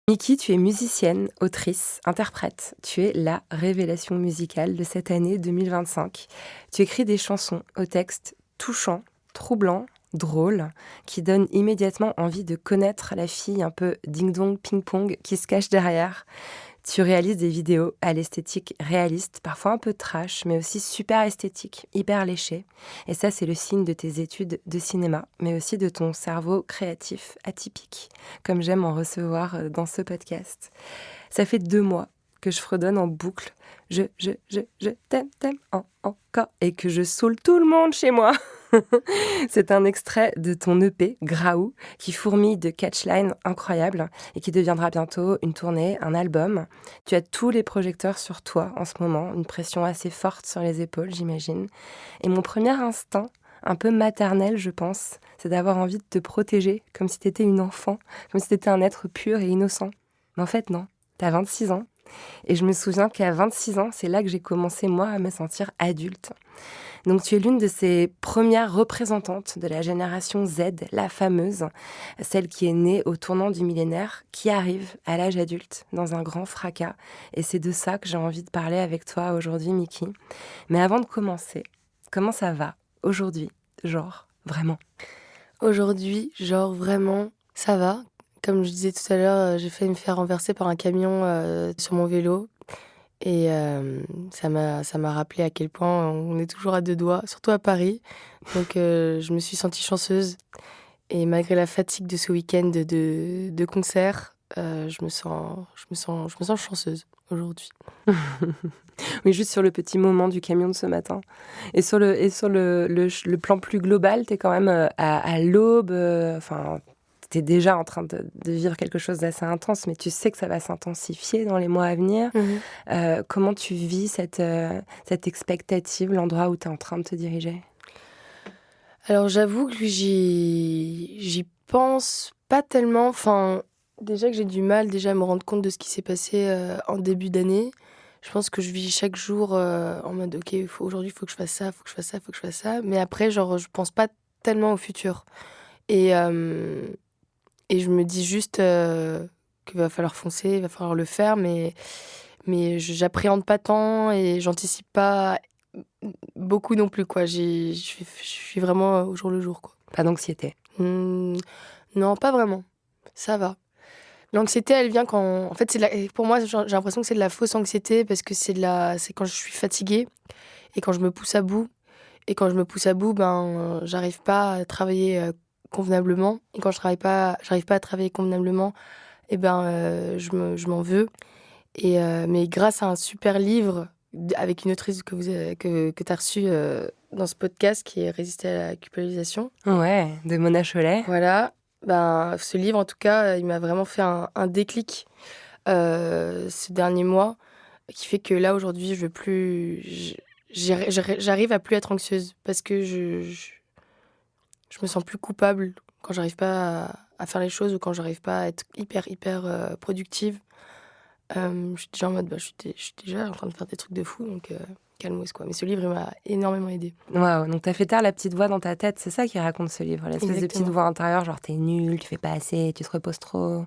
Miki, tu es musicienne, autrice, interprète. Tu es la révélation musicale de cette année 2025. Tu écris des chansons aux textes touchants, troublants, drôles, qui donnent immédiatement envie de connaître la fille un peu ding-dong, ping-pong qui se cache derrière. Tu réalises des vidéos à l'esthétique réaliste, parfois un peu trash, mais aussi super esthétique, hyper léchée. Et ça, c'est le signe de tes études de cinéma, mais aussi de ton cerveau créatif atypique, comme j'aime en recevoir dans ce podcast. Ça fait 2 mois que je fredonne en boucle je t'aime encore et que je saoule tout le monde chez moi. C'est un extrait de ton EP Graou qui fourmille de catchlines incroyables et qui deviendra bientôt une tournée, un album. Tu as tous les projecteurs sur toi en ce moment, une pression assez forte sur les épaules, j'imagine. Et mon premier instinct, un peu maternel, je pense, c'est d'avoir envie de te protéger comme si t'étais une enfant, comme si t'étais un être pur et innocent. Mais en fait, non. T'as 26 ans. Et je me souviens qu'à 26 ans, c'est là que j'ai commencé, moi, à me sentir adulte. Donc tu es l'une de ces premières représentantes de la génération Z, la fameuse, celle qui est née au tournant du millénaire, qui arrive à l'âge adulte dans un grand fracas. Et c'est de ça que j'ai envie de parler avec toi aujourd'hui, Miki. Mais avant de commencer, comment ça va aujourd'hui, genre, vraiment? Aujourd'hui, genre vraiment, ça va. Comme je disais tout à l'heure, j'ai failli me faire renverser par un camion sur mon vélo. Et ça m'a rappelé à quel point on est toujours à deux doigts, surtout à Paris. Donc je me suis sentie chanceuse. Et malgré la fatigue de ce week-end de concert, je me sens chanceuse aujourd'hui. Oui, juste sur le petit moment du camion de ce matin. Et sur le plan plus global, t'es quand même à l'aube. Enfin, t'es déjà en train de vivre quelque chose d'assez intense, mais tu sais que ça va s'intensifier dans les mois à venir. Mhm. Comment tu vis cette expectative, l'endroit où t'es en train de te diriger? Alors j'avoue que j'y pense pas tellement. Enfin, déjà que j'ai du mal déjà à me rendre compte de ce qui s'est passé en début d'année. Je pense que je vis chaque jour en mode ok, aujourd'hui il faut que je fasse ça, il faut que je fasse ça, il faut que je fasse ça. Mais après, genre, je pense pas tellement au futur. Et, euh, et je me dis juste qu'il va falloir foncer, il va falloir le faire, mais j'appréhende pas tant et j'anticipe pas beaucoup non plus, quoi. Je suis vraiment au jour le jour, quoi. Pas d'anxiété. Mmh, non, pas vraiment. Ça va. L'anxiété, elle vient quand en fait, pour moi, j'ai l'impression que c'est de la fausse anxiété parce que c'est quand je suis fatiguée et quand je me pousse à bout et quand je me pousse à bout, ben, j'arrive pas à travailler, convenablement et quand j'arrive pas à travailler convenablement et ben, je m'en veux mais grâce à un super livre avec une autrice que tu as reçue, dans ce podcast qui est «Résister à la culpabilisation». Ouais, de Mona Chollet. Voilà, ben, ce livre, en tout cas, il m'a vraiment fait un déclic, ces derniers mois, qui fait que là, aujourd'hui, je veux plus j'arrive à plus être anxieuse parce que je me sens plus coupable quand j'arrive pas à faire les choses ou quand j'arrive pas à être hyper, productive. Je suis déjà en mode, bah, je suis déjà en train de faire des trucs de fou donc calmos, quoi. Mais ce livre, il m'a énormément aidée. Waouh, donc t'as fait taire la petite voix dans ta tête, c'est ça qui raconte ce livre, l'espèce de petite Exactement. voix intérieure, genre t'es nul, tu fais pas assez, tu te reposes trop.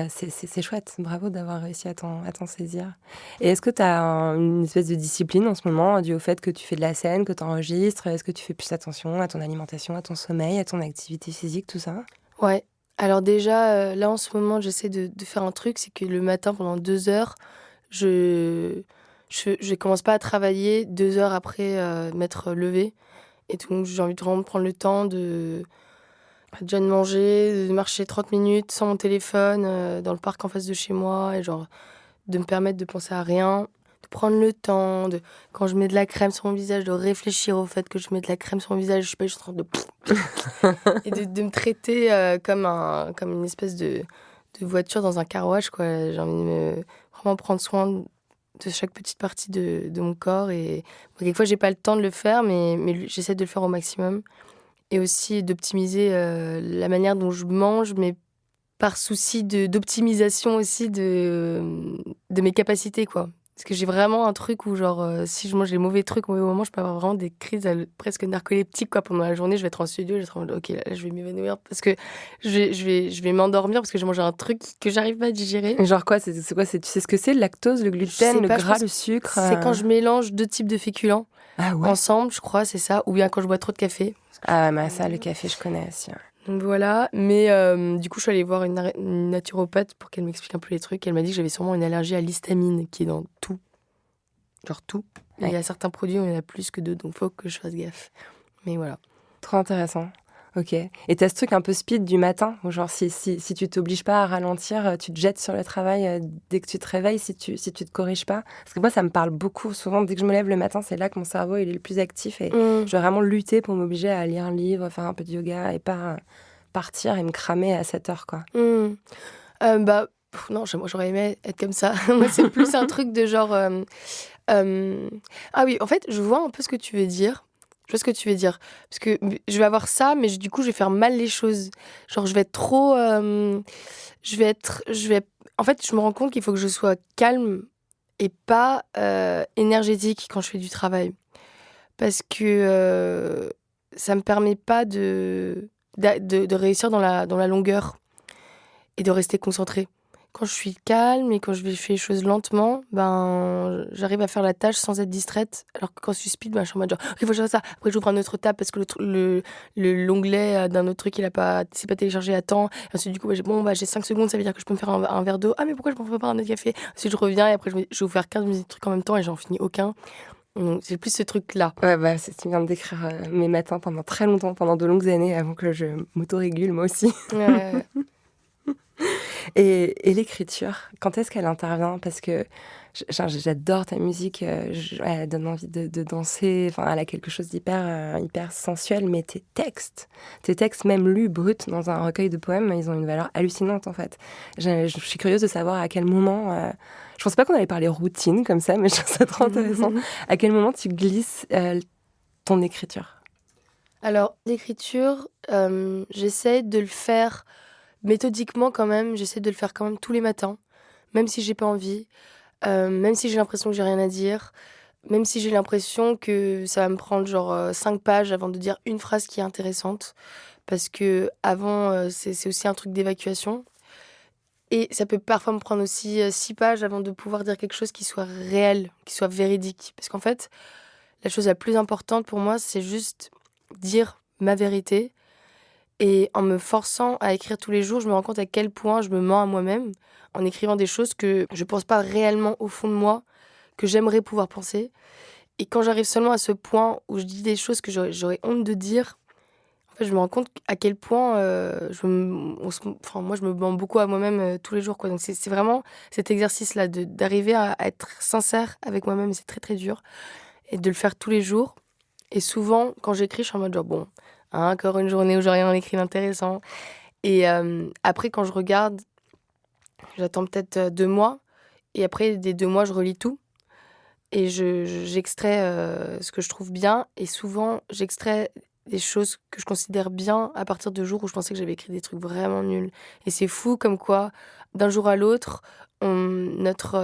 C'est chouette, bravo d'avoir réussi à t'en saisir. Et est-ce que t'as une espèce de discipline en ce moment, due au fait que tu fais de la scène, que t'enregistres? Est-ce que tu fais plus attention à ton alimentation, à ton sommeil, à ton activité physique, tout ça? Ouais. Alors déjà, là, en ce moment, j'essaie de faire un truc, c'est que le matin, pendant 2 heures, je je commence pas à travailler 2 heures après, m'être levée et donc j'ai envie de vraiment prendre le temps déjà de manger, de marcher 30 minutes sans mon téléphone, dans le parc en face de chez moi et genre de me permettre de penser à rien, de prendre le temps, de quand je mets de la crème sur mon visage, de réfléchir au fait que je mets de la crème sur mon visage, je suis pas juste en train de et de me traiter, comme une espèce de voiture dans un car wash, quoi. J'ai envie de vraiment prendre soin de chaque petite partie de mon corps et bon, quelquefois, j'ai pas le temps de le faire, mais j'essaie de le faire au maximum et aussi d'optimiser, la manière dont je mange, mais par souci d'optimisation aussi de mes capacités, quoi. Parce que j'ai vraiment un truc où, genre, si je mange les mauvais trucs au mauvais moment, je peux avoir vraiment des crises presque narcoleptiques, quoi. Pendant la journée, je vais être en studio, je vais être en mode, ok, là, je vais m'évanouir parce que je vais m'endormir parce que j'ai mangé un truc que j'arrive pas à digérer. Et genre quoi, c'est quoi, tu sais ce que c'est, le lactose, le Je sais gluten, le pas, je gras, pense le que sucre c'est quand je mélange 2 types de féculents Ah ouais? ensemble, je crois, c'est ça. Ou bien quand je bois trop de café. Ah, mais ça, le café, je connais aussi. Donc voilà, mais du coup, je suis allée voir une naturopathe pour qu'elle m'explique un peu les trucs. Elle m'a dit que j'avais sûrement une allergie à l'histamine qui est dans tout, genre tout. Et il y a certains produits où il y en a plus que d'autres, donc faut que je fasse gaffe. Mais voilà. Trop intéressant. Ok. Et t'as ce truc un peu speed du matin, où genre si tu t'obliges pas à ralentir, tu te jettes sur le travail dès que tu te réveilles, si tu te corriges pas. Parce que moi, ça me parle beaucoup. Souvent, dès que je me lève le matin, c'est là que mon cerveau il est le plus actif et Mmh. je dois vraiment lutter pour m'obliger à lire un livre, faire un peu de yoga et pas partir et me cramer à 7 heures, quoi. Mmh. Bah, non, moi, j'aurais aimé être comme ça. Moi, c'est plus un truc de genre, ah oui, en fait, je vois un peu ce que tu veux dire. Je vois ce que tu veux dire. Parce que je vais avoir ça, mais du coup, je vais faire mal les choses. Genre, je vais être trop, en fait, je me rends compte qu'il faut que je sois calme et pas, énergétique quand je fais du travail. Parce que, ça me permet pas de réussir dans la longueur et de rester concentrée. Quand je suis calme et quand fais les choses lentement, ben, j'arrive à faire la tâche sans être distraite. Alors que quand je suis speed, ben, je suis en mode genre, il faut que je fasse ça. Après, j'ouvre un autre tab parce que l'onglet d'un autre truc, c'est pas téléchargé à temps. Et ensuite, du coup, j'ai 5 secondes, ça veut dire que je peux me faire un verre d'eau. Ah, mais pourquoi je me fais pas un autre café? Ensuite, je reviens et après, je vais ouvrir 15 minutes de trucs en même temps et j'en finis aucun. Donc, c'est plus ce truc-là. Ouais, bah, tu viens de décrire mes matins pendant très longtemps, pendant de longues années, avant que je m'autorégule moi aussi. Ouais. Et l'écriture, quand est-ce qu'elle intervient? Parce que j'adore ta musique, elle donne envie de danser, enfin, elle a quelque chose hyper sensuel, mais tes textes même lus bruts dans un recueil de poèmes, ils ont une valeur hallucinante en fait. Je suis curieuse de savoir à quel moment, je pensais pas qu'on allait parler routine comme ça, mais je trouve ça trop intéressant. À quel moment tu glisses ton écriture? Alors, l'écriture, j'essaie de le faire méthodiquement quand même. J'essaie de le faire quand même tous les matins, même si j'ai pas envie, même si j'ai l'impression que j'ai rien à dire, même si j'ai l'impression que ça va me prendre genre 5 pages avant de dire une phrase qui est intéressante. Parce que avant, c'est aussi un truc d'évacuation. Et ça peut parfois me prendre aussi 6 pages avant de pouvoir dire quelque chose qui soit réel, qui soit véridique. Parce qu'en fait, la chose la plus importante pour moi, c'est juste dire ma vérité. Et en me forçant à écrire tous les jours, je me rends compte à quel point je me mens à moi-même en écrivant des choses que je pense pas réellement au fond de moi, que j'aimerais pouvoir penser. Et quand j'arrive seulement à ce point où je dis des choses que j'aurais honte de dire, en fait, je me rends compte à quel point moi, je me mens beaucoup à moi-même tous les jours, quoi. Donc, c'est vraiment cet exercice-là d'arriver à être sincère avec moi-même. Et c'est très, très dur. Et de le faire tous les jours. Et souvent, quand j'écris, je suis en mode genre, bon, hein, encore une journée où j'ai rien écrit d'intéressant. Et après, quand je regarde, j'attends peut-être 2 mois. Et après, des 2 mois, je relis tout. Et j'extrais ce que je trouve bien. Et souvent, j'extrais des choses que je considère bien à partir de jours où je pensais que j'avais écrit des trucs vraiment nuls. Et c'est fou comme quoi, d'un jour à l'autre, notre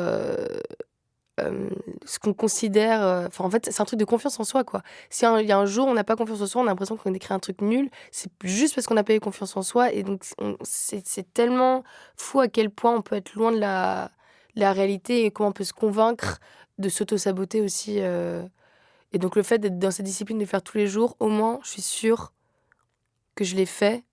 ce qu'on considère, en fait, c'est un truc de confiance en soi, quoi. Si il y a un jour, on n'a pas confiance en soi, on a l'impression qu'on écrit un truc nul, c'est juste parce qu'on n'a pas eu confiance en soi et donc c'est tellement fou à quel point on peut être loin de la réalité et comment on peut se convaincre de s'auto-saboter aussi, et donc le fait d'être dans cette discipline, de le faire tous les jours, au moins, je suis sûre que je l'ai fait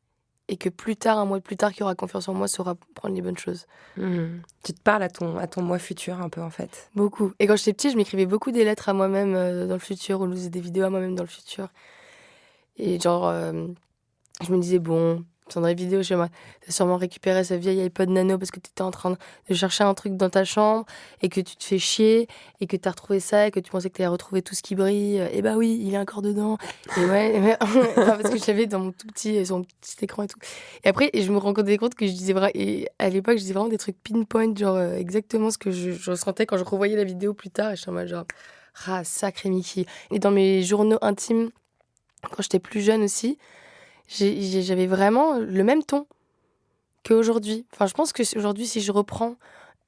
et que plus tard, un mois plus tard, qui aura confiance en moi, saura prendre les bonnes choses. Tu te parles à ton moi futur un peu en fait. Beaucoup. Et quand j'étais petite, je m'écrivais beaucoup des lettres à moi-même dans le futur, ou je faisais des vidéos à moi-même dans le futur. Et genre, je me disais, bon, dans les vidéos chez moi, t'as sûrement récupéré ce vieil iPod Nano parce que t'étais en train de chercher un truc dans ta chambre et que tu te fais chier et que t'as retrouvé ça et que tu pensais que t'allais retrouver tout ce qui brille. Et bah oui, il est encore dedans. Et ouais, enfin, parce que je l'avais dans mon tout petit, sur mon petit écran et tout. Et après, je me rendais compte que je disais vraiment, et à l'époque, je disais vraiment des trucs pinpoint, genre exactement ce que je ressentais quand je revoyais la vidéo plus tard. Et je suis en mode genre, ah, sacré Mickey. Et dans mes journaux intimes, quand j'étais plus jeune aussi, j'avais vraiment le même ton qu'aujourd'hui. Enfin, je pense que aujourd'hui, si je reprends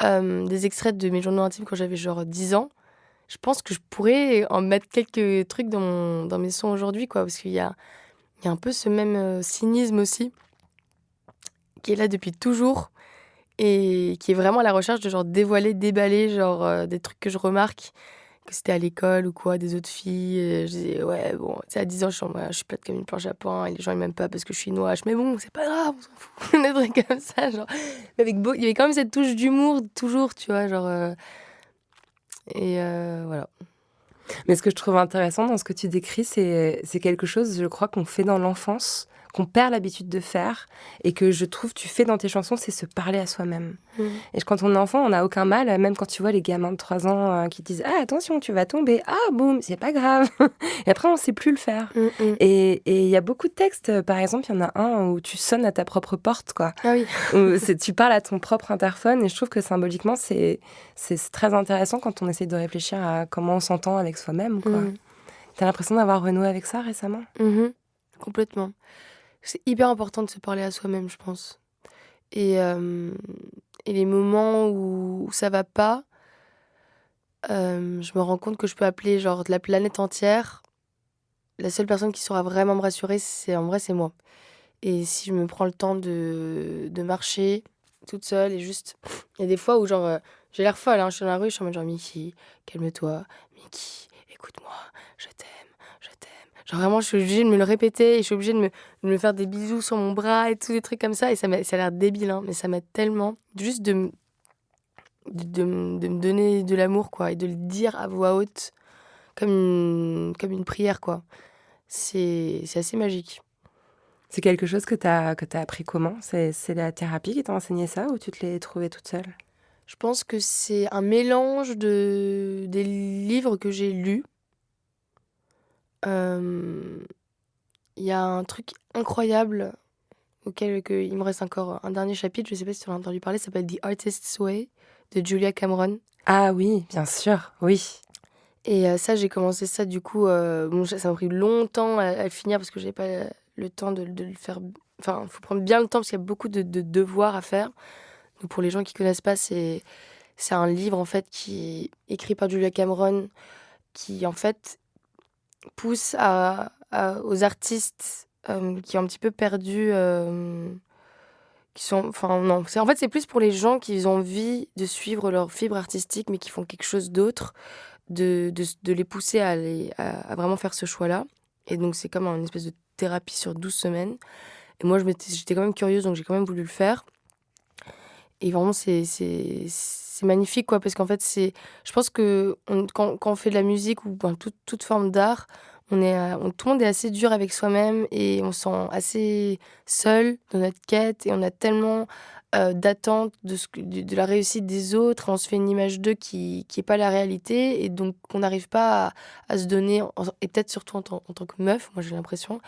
des extraits de mes journaux intimes quand j'avais genre 10 ans, je pense que je pourrais en mettre quelques trucs dans mes sons aujourd'hui, quoi. Parce qu'il y a un peu ce même cynisme aussi, qui est là depuis toujours et qui est vraiment à la recherche de genre dévoiler, déballer genre des trucs que je remarque, que c'était à l'école ou quoi, des autres filles. Je disais, ouais, bon, tu sais, à 10 ans, je suis plate comme une planche à pain et les gens ils m'aiment pas parce que je suis noche. Mais bon, c'est pas grave, on s'en fout. Des trucs comme ça, genre. Mais il y avait quand même cette touche d'humour, toujours, tu vois, genre. Voilà. Mais ce que je trouve intéressant dans ce que tu décris, c'est quelque chose, je crois, qu'on fait dans l'enfance, qu'on perd l'habitude de faire, et que je trouve tu fais dans tes chansons, c'est se parler à soi-même. Et quand on est enfant, on n'a aucun mal, même quand tu vois les gamins de 3 ans qui disent « Ah, attention, tu vas tomber. Ah, boum, c'est pas grave. » Et après, on sait plus le faire. Et il y a beaucoup de textes, par exemple, il y en a un où tu sonnes à ta propre porte, quoi. Ah oui. Où tu parles à ton propre interphone, et je trouve que symboliquement, c'est très intéressant quand on essaie de réfléchir à comment on s'entend avec soi-même, quoi. T'as l'impression d'avoir renoué avec ça récemment ? Complètement. C'est hyper important de se parler à soi-même, je pense. Et les moments où ça va pas, je me rends compte que je peux appeler genre de la planète entière. La seule personne qui saura vraiment me rassurer, en vrai, c'est moi. Et si je me prends le temps de marcher toute seule et juste... Il y a des fois où genre j'ai l'air folle, hein, je suis dans la rue, je suis en mode genre Mickey, calme-toi, Mickey, écoute-moi, je t'aime, je t'aime. Genre vraiment, je suis obligée de me le répéter et je suis obligée de me faire des bisous sur mon bras et tous des trucs comme ça. Et ça a l'air débile, hein, mais ça m'aide tellement juste de me donner de l'amour, quoi, et de le dire à voix haute comme une prière, quoi. C'est assez magique. C'est quelque chose que t'as appris comment ? C'est la thérapie qui t'a enseigné ça, ou tu te l'es trouvée toute seule ? Je pense que c'est un mélange des livres que j'ai lus. Il y a un truc incroyable il me reste encore un dernier chapitre, je sais pas si tu en as entendu parler, ça s'appelle The Artist's Way de Julia Cameron. Ah oui, bien sûr, oui. Et ça, j'ai commencé ça du coup, bon, ça m'a pris longtemps à le finir parce que j'avais pas le temps de le faire. Enfin, il faut prendre bien le temps parce qu'il y a beaucoup de devoirs à faire. Donc pour les gens qui connaissent pas, c'est un livre en fait qui est écrit par Julia Cameron qui en fait pousse aux artistes qui ont un petit peu perdu, qui sont, enfin non, en fait c'est plus pour les gens qui ont envie de suivre leur fibre artistique mais qui font quelque chose d'autre, de les pousser à vraiment faire ce choix-là. Et donc c'est comme une espèce de thérapie sur 12 semaines. Et moi j'étais quand même curieuse, donc j'ai quand même voulu le faire. Et vraiment c'est magnifique, quoi, parce qu'en fait je pense que quand on fait de la musique ou toute forme d'art, tout le monde est assez dur avec soi-même et on se sent assez seul dans notre quête et on a tellement d'attentes de la réussite des autres, et on se fait une image d'eux qui est pas la réalité, et donc on n'arrive pas à se donner, et peut-être surtout en tant que meuf, moi j'ai l'impression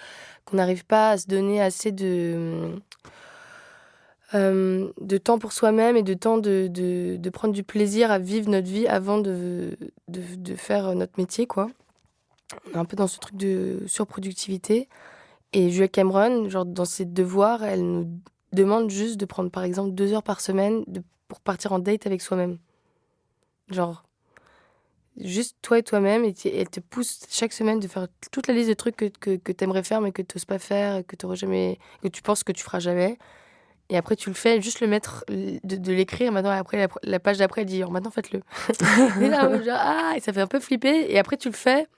qu'on n'arrive pas à se donner assez de temps pour soi-même et de temps de prendre du plaisir à vivre notre vie avant de faire notre métier, quoi. On est un peu dans ce truc de surproductivité. Et Julia Cameron, genre dans ses devoirs, elle nous demande juste de prendre par exemple 2 heures par semaine pour partir en date avec soi-même. Genre, juste toi et toi-même, et elle te pousse chaque semaine de faire toute la liste de trucs que t'aimerais faire mais que t'oses pas faire, que tu penses que tu feras jamais. Et après, tu le fais, juste le mettre, de l'écrire. Maintenant, après, la page d'après, elle dit alors, maintenant, faites-le. Et là, genre, et ça fait un peu flipper. Et après, tu le fais.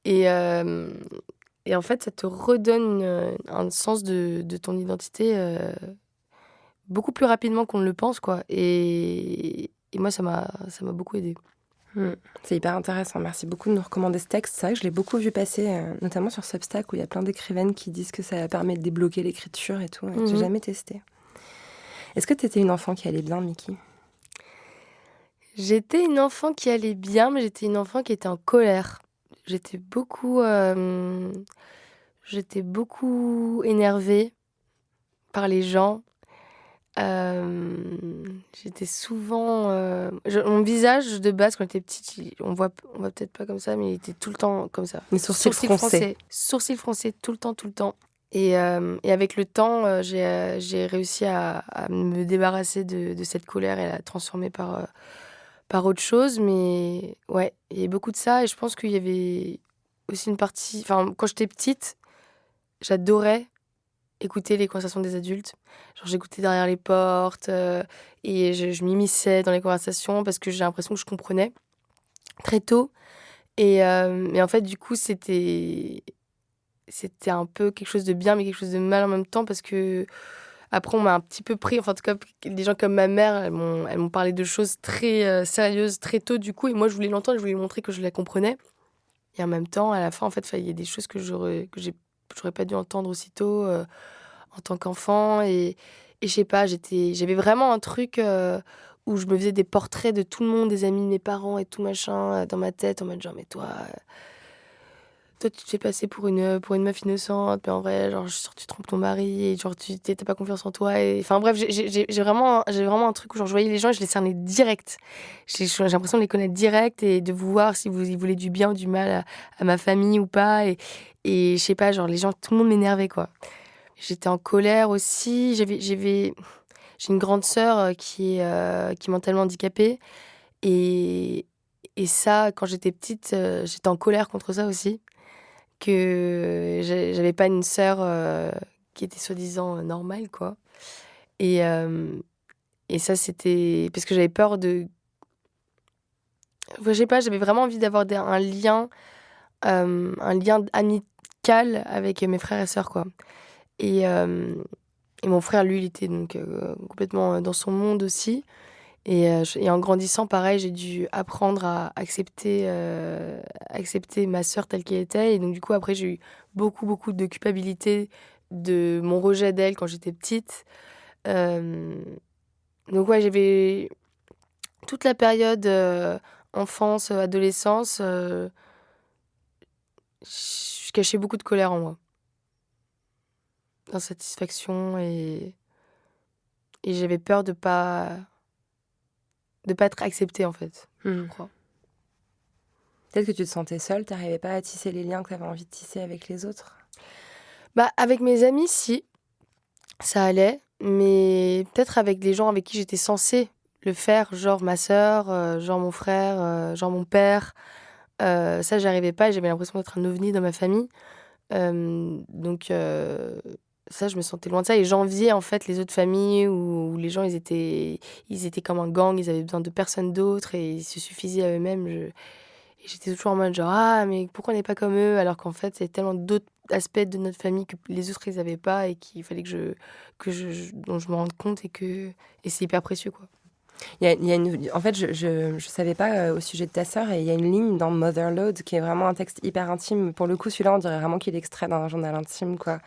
Et en fait, ça te redonne un sens de ton identité beaucoup plus rapidement qu'on ne le pense, quoi. Et moi, ça m'a beaucoup aidée. C'est hyper intéressant. Merci beaucoup de nous recommander ce texte. C'est vrai que je l'ai beaucoup vu passer, notamment sur Substack, où il y a plein d'écrivaines qui disent que ça permet de débloquer l'écriture et tout. J'ai jamais testé. Est-ce que tu étais une enfant qui allait bien, Mickey ? J'étais une enfant qui allait bien, mais j'étais une enfant qui était en colère. J'étais beaucoup énervée par les gens. J'étais souvent... mon visage, de base, quand j'étais petite, on voit peut-être pas comme ça, mais il était tout le temps comme ça. Les sourcils froncés. Sourcils froncés, tout le temps, tout le temps. Et avec le temps, j'ai réussi à me débarrasser de cette colère et à la transformer par autre chose. Mais ouais, il y a beaucoup de ça et je pense qu'il y avait aussi une partie... Enfin, quand j'étais petite, j'adorais écouter les conversations des adultes. Genre, j'écoutais derrière les portes et je m'immisçais dans les conversations parce que j'ai l'impression que je comprenais très tôt. Et en fait, du coup, c'était un peu quelque chose de bien, mais quelque chose de mal en même temps parce que après, on m'a un petit peu pris. Enfin, en tout cas, des gens comme ma mère, elles m'ont parlé de choses très sérieuses très tôt, du coup. Et moi, je voulais l'entendre, je voulais lui montrer que je la comprenais. Et en même temps, à la fin, en fait, il y a des choses que j'aurais pas dû entendre aussitôt en tant qu'enfant. Et je sais pas, j'avais vraiment un truc où je me faisais des portraits de tout le monde, des amis de mes parents et tout machin, dans ma tête, en mode genre, mais toi, tu te fais passer pour une meuf innocente, mais en vrai, genre, je suis sûre que tu trompes ton mari, et genre, t'as pas confiance en toi. Enfin, bref, j'ai vraiment un truc où genre, je voyais les gens et je les cernais direct. J'ai l'impression de les connaître direct et de voir si ils voulaient du bien ou du mal à ma famille ou pas. Et je sais pas, genre, les gens, tout le monde m'énervait, quoi. J'étais en colère aussi. J'ai une grande sœur qui est mentalement handicapée. Et, et ça, quand j'étais petite, j'étais en colère contre ça aussi que j'avais pas une sœur qui était soi-disant normale, quoi. Et, euh, et ça, c'était parce que j'avais peur de. Enfin, je sais pas, j'avais vraiment envie d'avoir un lien amical avec mes frères et sœurs, quoi. Et, euh, et mon frère, lui, il était donc complètement dans son monde aussi. Et en grandissant, pareil, j'ai dû apprendre à accepter ma sœur telle qu'elle était. Et donc, du coup, après, j'ai eu beaucoup, beaucoup de culpabilité de mon rejet d'elle quand j'étais petite. Euh, donc, ouais, j'avais toute la période enfance, adolescence, je cachais beaucoup de colère en moi, d'insatisfaction et j'avais peur de pas être acceptée, en fait, je crois. Peut-être que tu te sentais seule, t'arrivais pas à tisser les liens que t'avais envie de tisser avec les autres. Bah, avec mes amis, si. Ça allait, mais peut-être avec des gens avec qui j'étais censée le faire, genre ma sœur, genre mon frère, genre mon père. Ça, j'arrivais pas et j'avais l'impression d'être un ovni dans ma famille. Donc ça, je me sentais loin de ça et j'enviais en fait les autres familles où les gens ils étaient comme un gang, ils avaient besoin de personne d'autre et ils se suffisaient à eux-mêmes. Et j'étais toujours en mode genre ah mais pourquoi on n'est pas comme eux alors qu'en fait c'est tellement d'autres aspects de notre famille que les autres ils avaient pas et qu'il fallait dont je me rende compte et c'est hyper précieux, quoi. En fait, je savais pas au sujet de ta sœur et il y a une ligne dans Motherload qui est vraiment un texte hyper intime. Pour le coup, celui-là, on dirait vraiment qu'il est extrait d'un journal intime, quoi.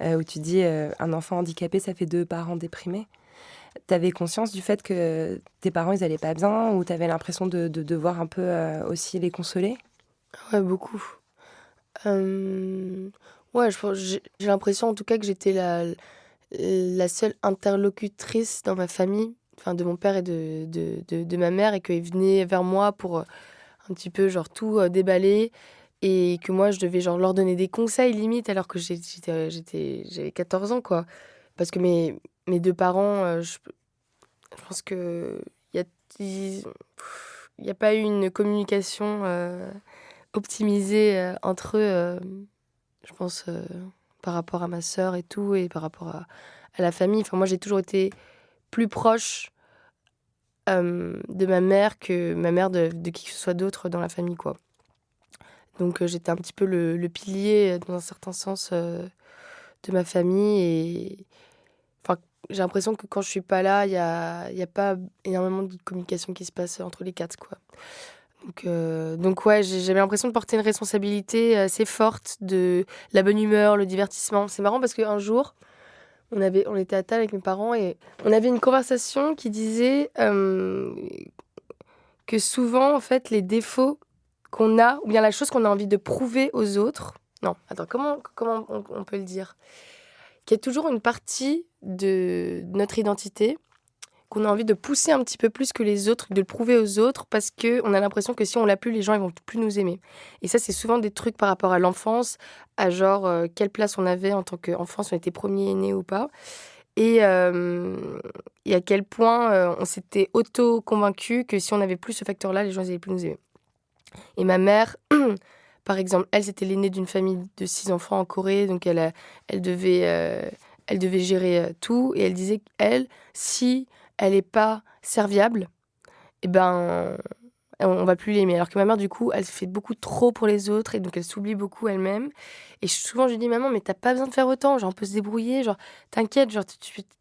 Où tu dis un enfant handicapé, ça fait deux parents déprimés. T'avais conscience du fait que tes parents, ils allaient pas bien ou t'avais l'impression de devoir un peu aussi les consoler? Ouais, beaucoup. Euh, ouais, j'ai l'impression en tout cas que j'étais la seule interlocutrice dans ma famille, enfin de mon père et de ma mère, et qu'ils venaient vers moi pour un petit peu genre tout déballer et que moi je devais genre leur donner des conseils limite alors que j'avais 14 ans, quoi. Parce que mes deux parents, je pense que il y a, il il y a pas eu une communication optimisée entre eux, je pense, par rapport à ma sœur et tout, et par rapport à la famille. Enfin, moi, j'ai toujours été plus proche de ma mère que ma mère de qui que ce soit d'autre dans la famille, quoi. Donc, j'étais un petit peu le pilier, dans un certain sens, de ma famille. Et enfin, j'ai l'impression que quand je suis pas là, il y a pas énormément de communication qui se passe entre les quatre, quoi. Donc ouais, j'avais l'impression de porter une responsabilité assez forte de la bonne humeur, le divertissement. C'est marrant parce qu'un jour, on était à table avec mes parents et on avait une conversation qui disait que souvent, en fait, les défauts qu'on a, ou bien la chose qu'on a envie de prouver aux autres. Non, attends, comment on peut le dire? Qu'il y a toujours une partie de notre identité qu'on a envie de pousser un petit peu plus que les autres, de le prouver aux autres, parce qu'on a l'impression que si on l'a plus, les gens ils vont plus nous aimer. Et ça, c'est souvent des trucs par rapport à l'enfance, à genre quelle place on avait en tant qu'enfant, si on était premier né ou pas. Et, et à quel point on s'était auto-convaincu que si on n'avait plus ce facteur-là, les gens n'allaient plus nous aimer. Et ma mère, par exemple, elle, c'était l'aînée d'une famille de 6 enfants en Corée, donc elle devait gérer tout. Et elle disait qu'elle, si elle n'est pas serviable, eh ben, on va plus l'aimer. Alors que ma mère, du coup, elle fait beaucoup trop pour les autres et donc elle s'oublie beaucoup elle-même. Et souvent, je lui dis, maman, mais t'as pas besoin de faire autant. Genre, on peut se débrouiller. Genre, t'inquiète, genre,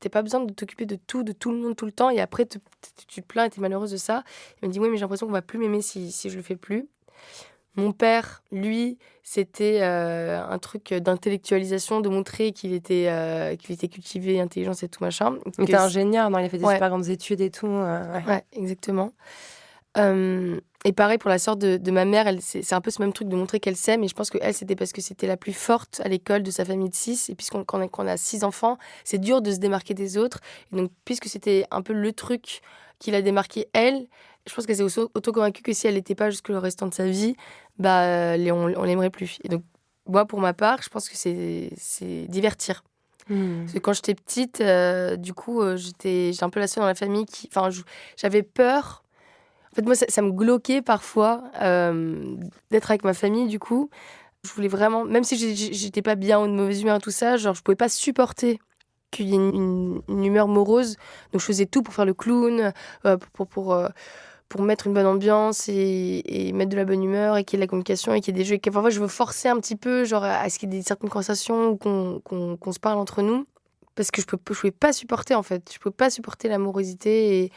t'as pas besoin de t'occuper de tout le monde, tout le temps. Et après, tu te plains et t'es malheureuse de ça. Elle me dit, oui, mais j'ai l'impression qu'on va plus m'aimer si je le fais plus. Mon père, lui, c'était un truc d'intellectualisation, de montrer qu'il était cultivé, intelligence et tout machin. Il était ingénieur, non? Il a fait des Ouais. super grandes études et tout. Ouais, exactement. Et pareil pour la sœur de ma mère, c'est un peu ce même truc de montrer qu'elle s'aime. Et je pense qu'elle, c'était parce que c'était la plus forte à l'école de sa famille de 6. Et puisqu'on quand on a 6 enfants, c'est dur de se démarquer des autres. Et donc, puisque c'était un peu le truc qui l'a démarquée, elle, je pense qu'elle s'est auto-convaincue que si elle n'était pas jusque le restant de sa vie, bah, on l'aimerait plus. Et donc, moi, pour ma part, je pense que c'est divertir. Parce que quand j'étais petite, du coup, j'étais un peu la seule dans la famille qui... Enfin, j'avais peur. En fait, moi, ça me glauquait parfois d'être avec ma famille, du coup. Je voulais vraiment... Même si j'étais pas bien ou de mauvaise humeur et tout ça, genre, je pouvais pas supporter qu'il y ait une humeur morose. Donc, je faisais tout pour faire le clown, pour mettre une bonne ambiance et mettre de la bonne humeur et qu'il y ait de la communication et qu'il y ait des jeux. Et que parfois, je veux forcer un petit peu, genre, à ce qu'il y ait certaines conversations ou qu'on se parle entre nous. Parce que je pouvais pas supporter, en fait. Je pouvais pas supporter l'amorosité.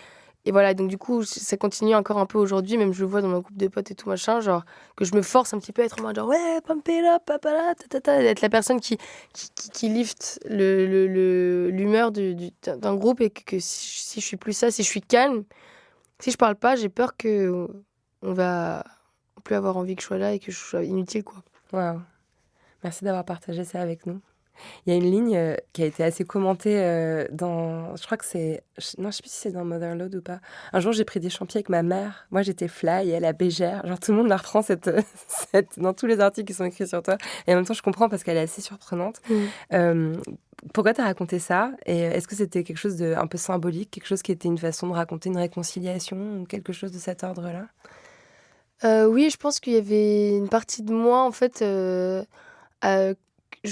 Et voilà, donc du coup, ça continue encore un peu aujourd'hui. Même je le vois dans mon groupe de potes et tout machin, genre, que je me force un petit peu à être en mode genre, ouais, pump it up, papala, tatata, d'être la personne qui lift l'humeur d'un groupe et que si je suis plus ça, si je suis calme, si je parle pas, j'ai peur que on va plus avoir envie que je sois là et que je sois inutile, quoi. Waouh. Merci d'avoir partagé ça avec nous. Il y a une ligne qui a été assez commentée dans... Je crois que c'est... Non, je sais plus si c'est dans Motherload ou pas. Un jour, j'ai pris des champignons avec ma mère. Moi, j'étais fly et elle a bégère. Genre, tout le monde la reprend dans tous les articles qui sont écrits sur toi. Et en même temps, je comprends parce qu'elle est assez surprenante. Pourquoi tu as raconté ça? Et est-ce que c'était quelque chose de un peu symbolique, quelque chose qui était une façon de raconter une réconciliation ou quelque chose de cet ordre-là? Oui, je pense qu'il y avait une partie de moi, en fait,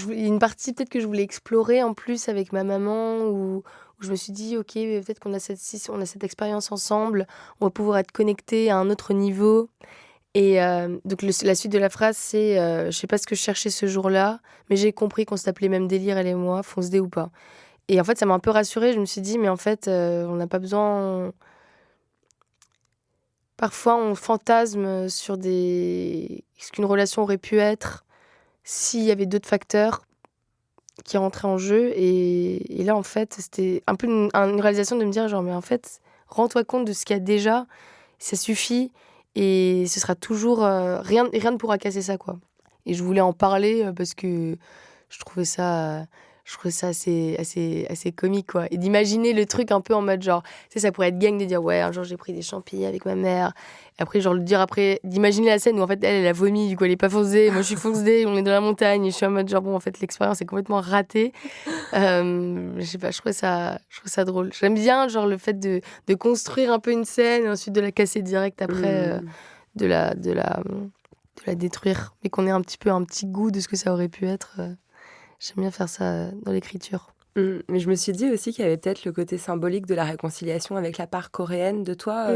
une partie peut-être que je voulais explorer en plus avec ma maman, où je me suis dit, ok, peut-être on a cette expérience ensemble, on va pouvoir être connectés à un autre niveau. Et donc la suite de la phrase, c'est je sais pas ce que je cherchais ce jour-là, mais j'ai compris qu'on s'appelait même délire, elle et moi, fonce dé ou pas. Et en fait, ça m'a un peu rassurée. Je me suis dit, mais en fait, on n'a pas besoin. Parfois, on fantasme sur ce qu'une relation aurait pu être s'il y avait d'autres facteurs qui rentraient en jeu. Et là, en fait, c'était un peu une réalisation de me dire, genre, mais en fait, rends-toi compte de ce qu'il y a déjà, ça suffit, et ce sera toujours... rien ne pourra casser ça, quoi. Et je voulais en parler parce que je trouvais ça... assez comique, quoi. Et d'imaginer le truc un peu en mode genre, tu sais, ça pourrait être gang de dire, ouais, un jour j'ai pris des champignons avec ma mère. Et après, genre, le dire après, d'imaginer la scène où en fait, elle a vomi, du coup, elle est pas foncée. Moi, je suis foncée, on est dans la montagne. Et je suis en mode genre, bon, en fait, l'expérience est complètement ratée. Je sais pas, je trouve ça drôle. J'aime bien, genre, le fait de construire un peu une scène et ensuite de la casser direct après, de la détruire. Mais qu'on ait un petit goût de ce que ça aurait pu être. J'aime bien faire ça dans l'écriture. Mais je me suis dit aussi qu'il y avait peut-être le côté symbolique de la réconciliation avec la part coréenne de toi,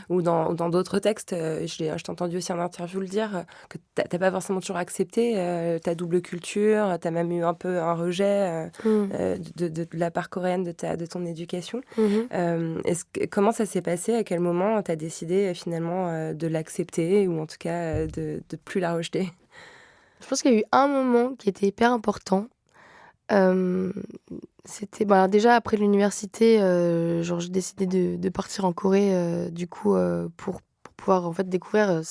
ou dans d'autres textes. Je t'ai entendu aussi en interview le dire, que t'as pas forcément toujours accepté ta double culture, t'as même eu un peu un rejet de la part coréenne de ton éducation. Comment ça s'est passé? À quel moment t'as décidé finalement de l'accepter, ou en tout cas de plus la rejeter? Je pense qu'il y a eu un moment qui était hyper important. C'était déjà après l'université, genre j'ai décidé de partir en Corée, du coup, pour pouvoir en fait découvrir. En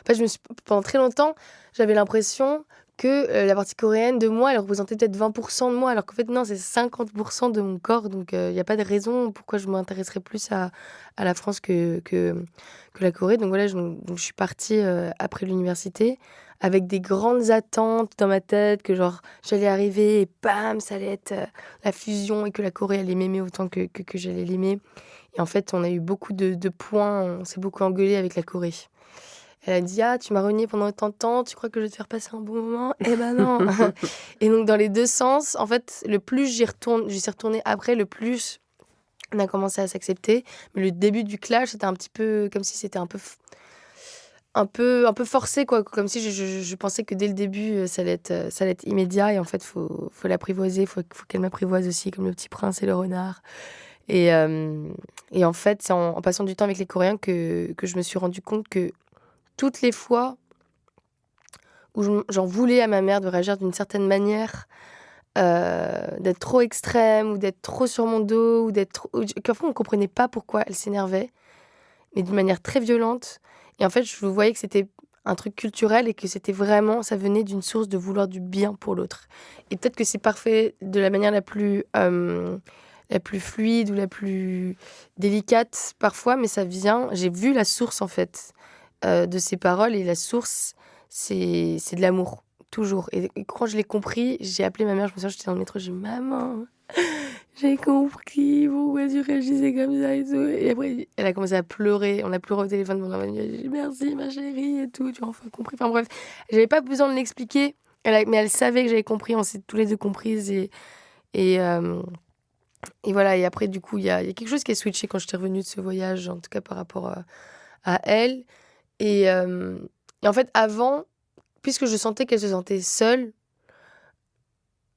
fait, pendant très longtemps, j'avais l'impression que la partie coréenne de moi, elle représentait peut-être 20% de moi, alors qu'en fait, non, c'est 50% de mon corps. Donc, il n'y a pas de raison pourquoi je m'intéresserais plus à la France que la Corée. Donc, voilà, donc, je suis partie après l'université avec des grandes attentes dans ma tête, que genre, j'allais arriver et bam, ça allait être la fusion et que la Corée allait m'aimer autant que j'allais l'aimer. Et en fait, on a eu beaucoup de points, on s'est beaucoup engueulé avec la Corée. Elle a dit: «Ah, tu m'as renié pendant autant de temps, tu crois que je vais te faire passer un bon moment? Eh ben non!» Et donc dans les 2 sens, en fait, le plus j'y suis retournée après, le plus on a commencé à s'accepter. Mais le début du clash, c'était un petit peu comme si c'était un peu forcé, quoi. Comme si je pensais que dès le début, ça allait être immédiat et en fait, faut l'apprivoiser, faut qu'elle m'apprivoise aussi comme le petit prince et le renard. Et en fait, c'est en passant du temps avec les Coréens que je me suis rendu compte que toutes les fois où j'en voulais à ma mère de réagir d'une certaine manière, d'être trop extrême ou d'être trop sur mon dos ou qu'en fait on ne comprenait pas pourquoi elle s'énervait, mais d'une manière très violente. Et en fait, je voyais que c'était un truc culturel et que c'était vraiment, ça venait d'une source de vouloir du bien pour l'autre. Et peut-être que c'est parfait de la manière la plus fluide ou la plus délicate parfois, mais ça vient. J'ai vu la source en fait de ces paroles et la source, c'est de l'amour, toujours. Et quand je l'ai compris, j'ai appelé ma mère, je me souviens, j'étais dans le métro, j'ai dit: «Maman, j'ai compris pourquoi tu réagissais comme ça et tout». Et après, elle a commencé à pleurer, on a pleuré au téléphone pendant 20 minutes, j'ai dit: «Merci ma chérie» et tout, tu as enfin compris. Enfin bref, j'avais pas besoin de l'expliquer, mais elle savait que j'avais compris, on s'est tous les 2 comprises et hem et voilà. Et après du coup, il y a quelque chose qui a switché quand j'étais revenue de ce voyage, en tout cas par rapport à elle. Et en fait, avant, puisque je sentais qu'elle se sentait seule,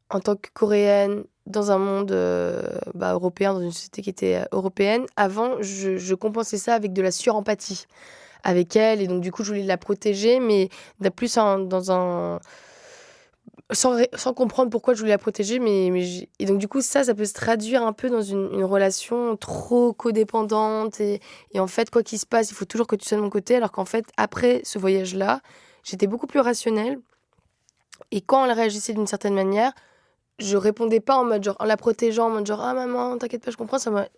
en tant que Coréenne, dans un monde, européen, dans une société qui était, européenne, avant, je compensais ça avec de la surempathie avec elle. Et donc du coup, je voulais la protéger, mais plus dans un sans comprendre pourquoi je voulais la protéger, mais et donc du coup, ça peut se traduire un peu dans une relation trop codépendante et en fait, quoi qu'il se passe, il faut toujours que tu sois de mon côté, alors qu'en fait, après ce voyage-là, j'étais beaucoup plus rationnelle et quand elle réagissait d'une certaine manière, je répondais pas en mode genre en la protégeant, en mode genre: «Ah maman, t'inquiète pas, je comprends», ça m'a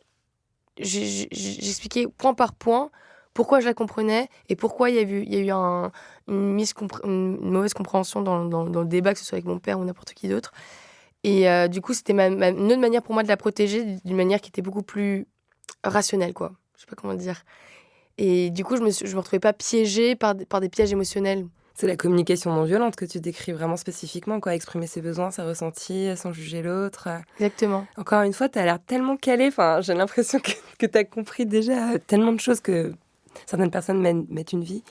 j'expliquais point par point pourquoi je la comprenais et pourquoi il y a eu une mauvaise compréhension dans le débat, que ce soit avec mon père ou n'importe qui d'autre. Et du coup, c'était une autre manière pour moi de la protéger, d'une manière qui était beaucoup plus rationnelle, quoi. Je sais pas comment dire. Et du coup, je me retrouvais pas piégée par des pièges émotionnels. C'est la communication non violente que tu décris vraiment spécifiquement, quoi. Exprimer ses besoins, ses ressentis, sans juger l'autre. Exactement. Encore une fois, tu as l'air tellement calée. Enfin, j'ai l'impression que tu as compris déjà tellement de choses que certaines personnes mettent une vie,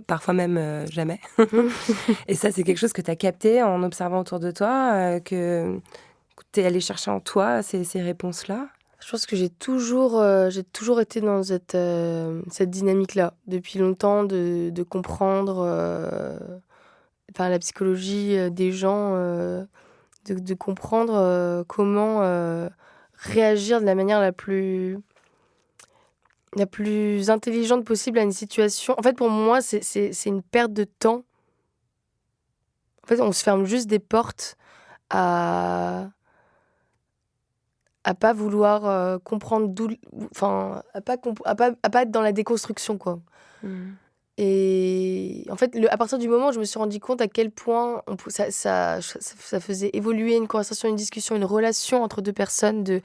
parfois même jamais. Et ça, c'est quelque chose que tu as capté en observant autour de toi, que tu es allé chercher en toi, ces réponses-là. Je pense que j'ai toujours été dans cette dynamique-là, depuis longtemps, de comprendre la psychologie des gens, de comprendre comment réagir de la manière la plus intelligente possible à une situation. En fait, pour moi, c'est une perte de temps. En fait, on se ferme juste des portes à pas vouloir comprendre à pas être dans la déconstruction, quoi. Mmh. Et en fait, à partir du moment où je me suis rendu compte à quel point ça faisait évoluer une conversation, une discussion, une relation entre deux personnes, de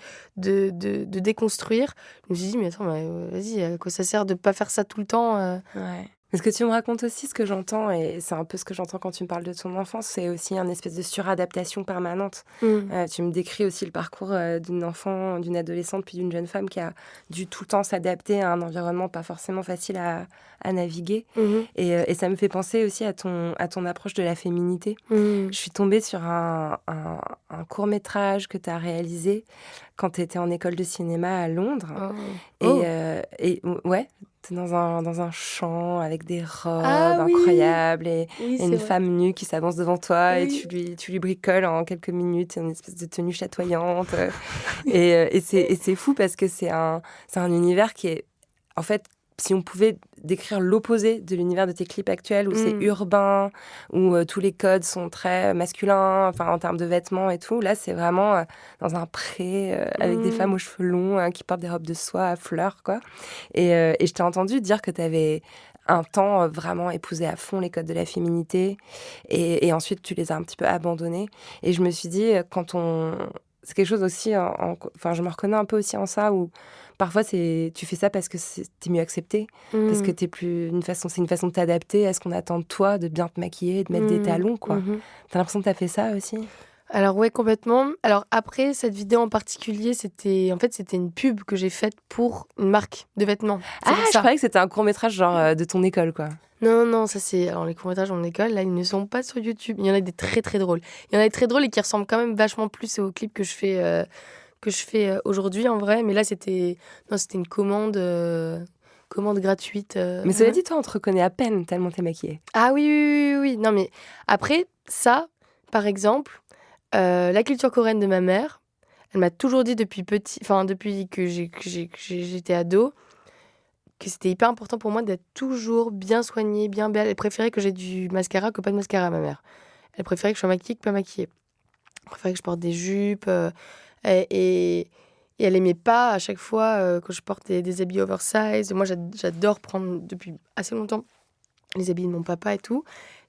déconstruire, je me suis dit: «Mais attends, mais vas-y, à quoi ça sert de pas faire ça tout le temps?» Ouais. Mais ce que tu me racontes aussi, ce que j'entends, et c'est un peu ce que j'entends quand tu me parles de ton enfance, c'est aussi une espèce de suradaptation permanente. Tu me décris aussi le parcours d'une enfant, d'une adolescente, puis d'une jeune femme qui a dû tout le temps s'adapter à un environnement pas forcément facile à naviguer. Mmh. Et ça me fait penser aussi à ton approche de la féminité. Mmh. Je suis tombée sur un court-métrage que tu as réalisé quand tu étais en école de cinéma à Londres. Oh. Oh! Ouais, t'es dans un champ avec des robes Ah oui! incroyables et Oui, c'est une vrai. femme nue qui s'avance devant toi et Oui. tu lui bricoles en quelques minutes une espèce de tenue chatoyante. Et c'est fou parce que c'est un univers qui est, en fait, si on pouvait décrire l'opposé de l'univers de tes clips actuels, où c'est urbain, où tous les codes sont très masculins, enfin en termes de vêtements et tout, là c'est vraiment dans un pré avec des femmes aux cheveux longs qui portent des robes de soie à fleurs, quoi. Et je t'ai entendu dire que tu avais un temps vraiment épousé à fond les codes de la féminité, et ensuite tu les as un petit peu abandonnés. Et je me suis dit, c'est quelque chose aussi, enfin je me reconnais un peu aussi en ça, où parfois tu fais ça parce que t'es mieux accepté, parce que c'est une façon de t'adapter à ce qu'on attend de toi, de bien te maquiller, de mettre des talons, quoi. T'as l'impression que t'as fait ça aussi? Alors ouais, complètement. Alors après, cette vidéo en particulier, c'était une pub que j'ai faite pour une marque de vêtements. C'est pour Je ça. croyais que c'était un court-métrage genre de ton école, quoi. Non, non, ça c'est... Alors les courts-métrages en école, là, ils ne sont pas sur YouTube. Il y en a des très très drôles. Il y en a des très drôles et qui ressemblent quand même vachement plus aux clips que je fais aujourd'hui en vrai. Mais là, c'était une commande gratuite. Mais cela dit, toi, on te reconnaît à peine tellement t'es maquillée. Ah oui, oui, oui, oui. Non mais après, ça, par exemple, la culture coréenne de ma mère, elle m'a toujours dit depuis que j'étais ado, que c'était hyper important pour moi d'être toujours bien soignée, bien belle. Elle préférait que j'ai du mascara que pas de mascara, ma mère. Elle préférait que je sois maquillée que pas maquillée. Elle préférait que je porte des jupes. Et elle aimait pas à chaque fois que je porte des habits oversize. Moi, j'adore prendre depuis assez longtemps les habits de mon papa et tout.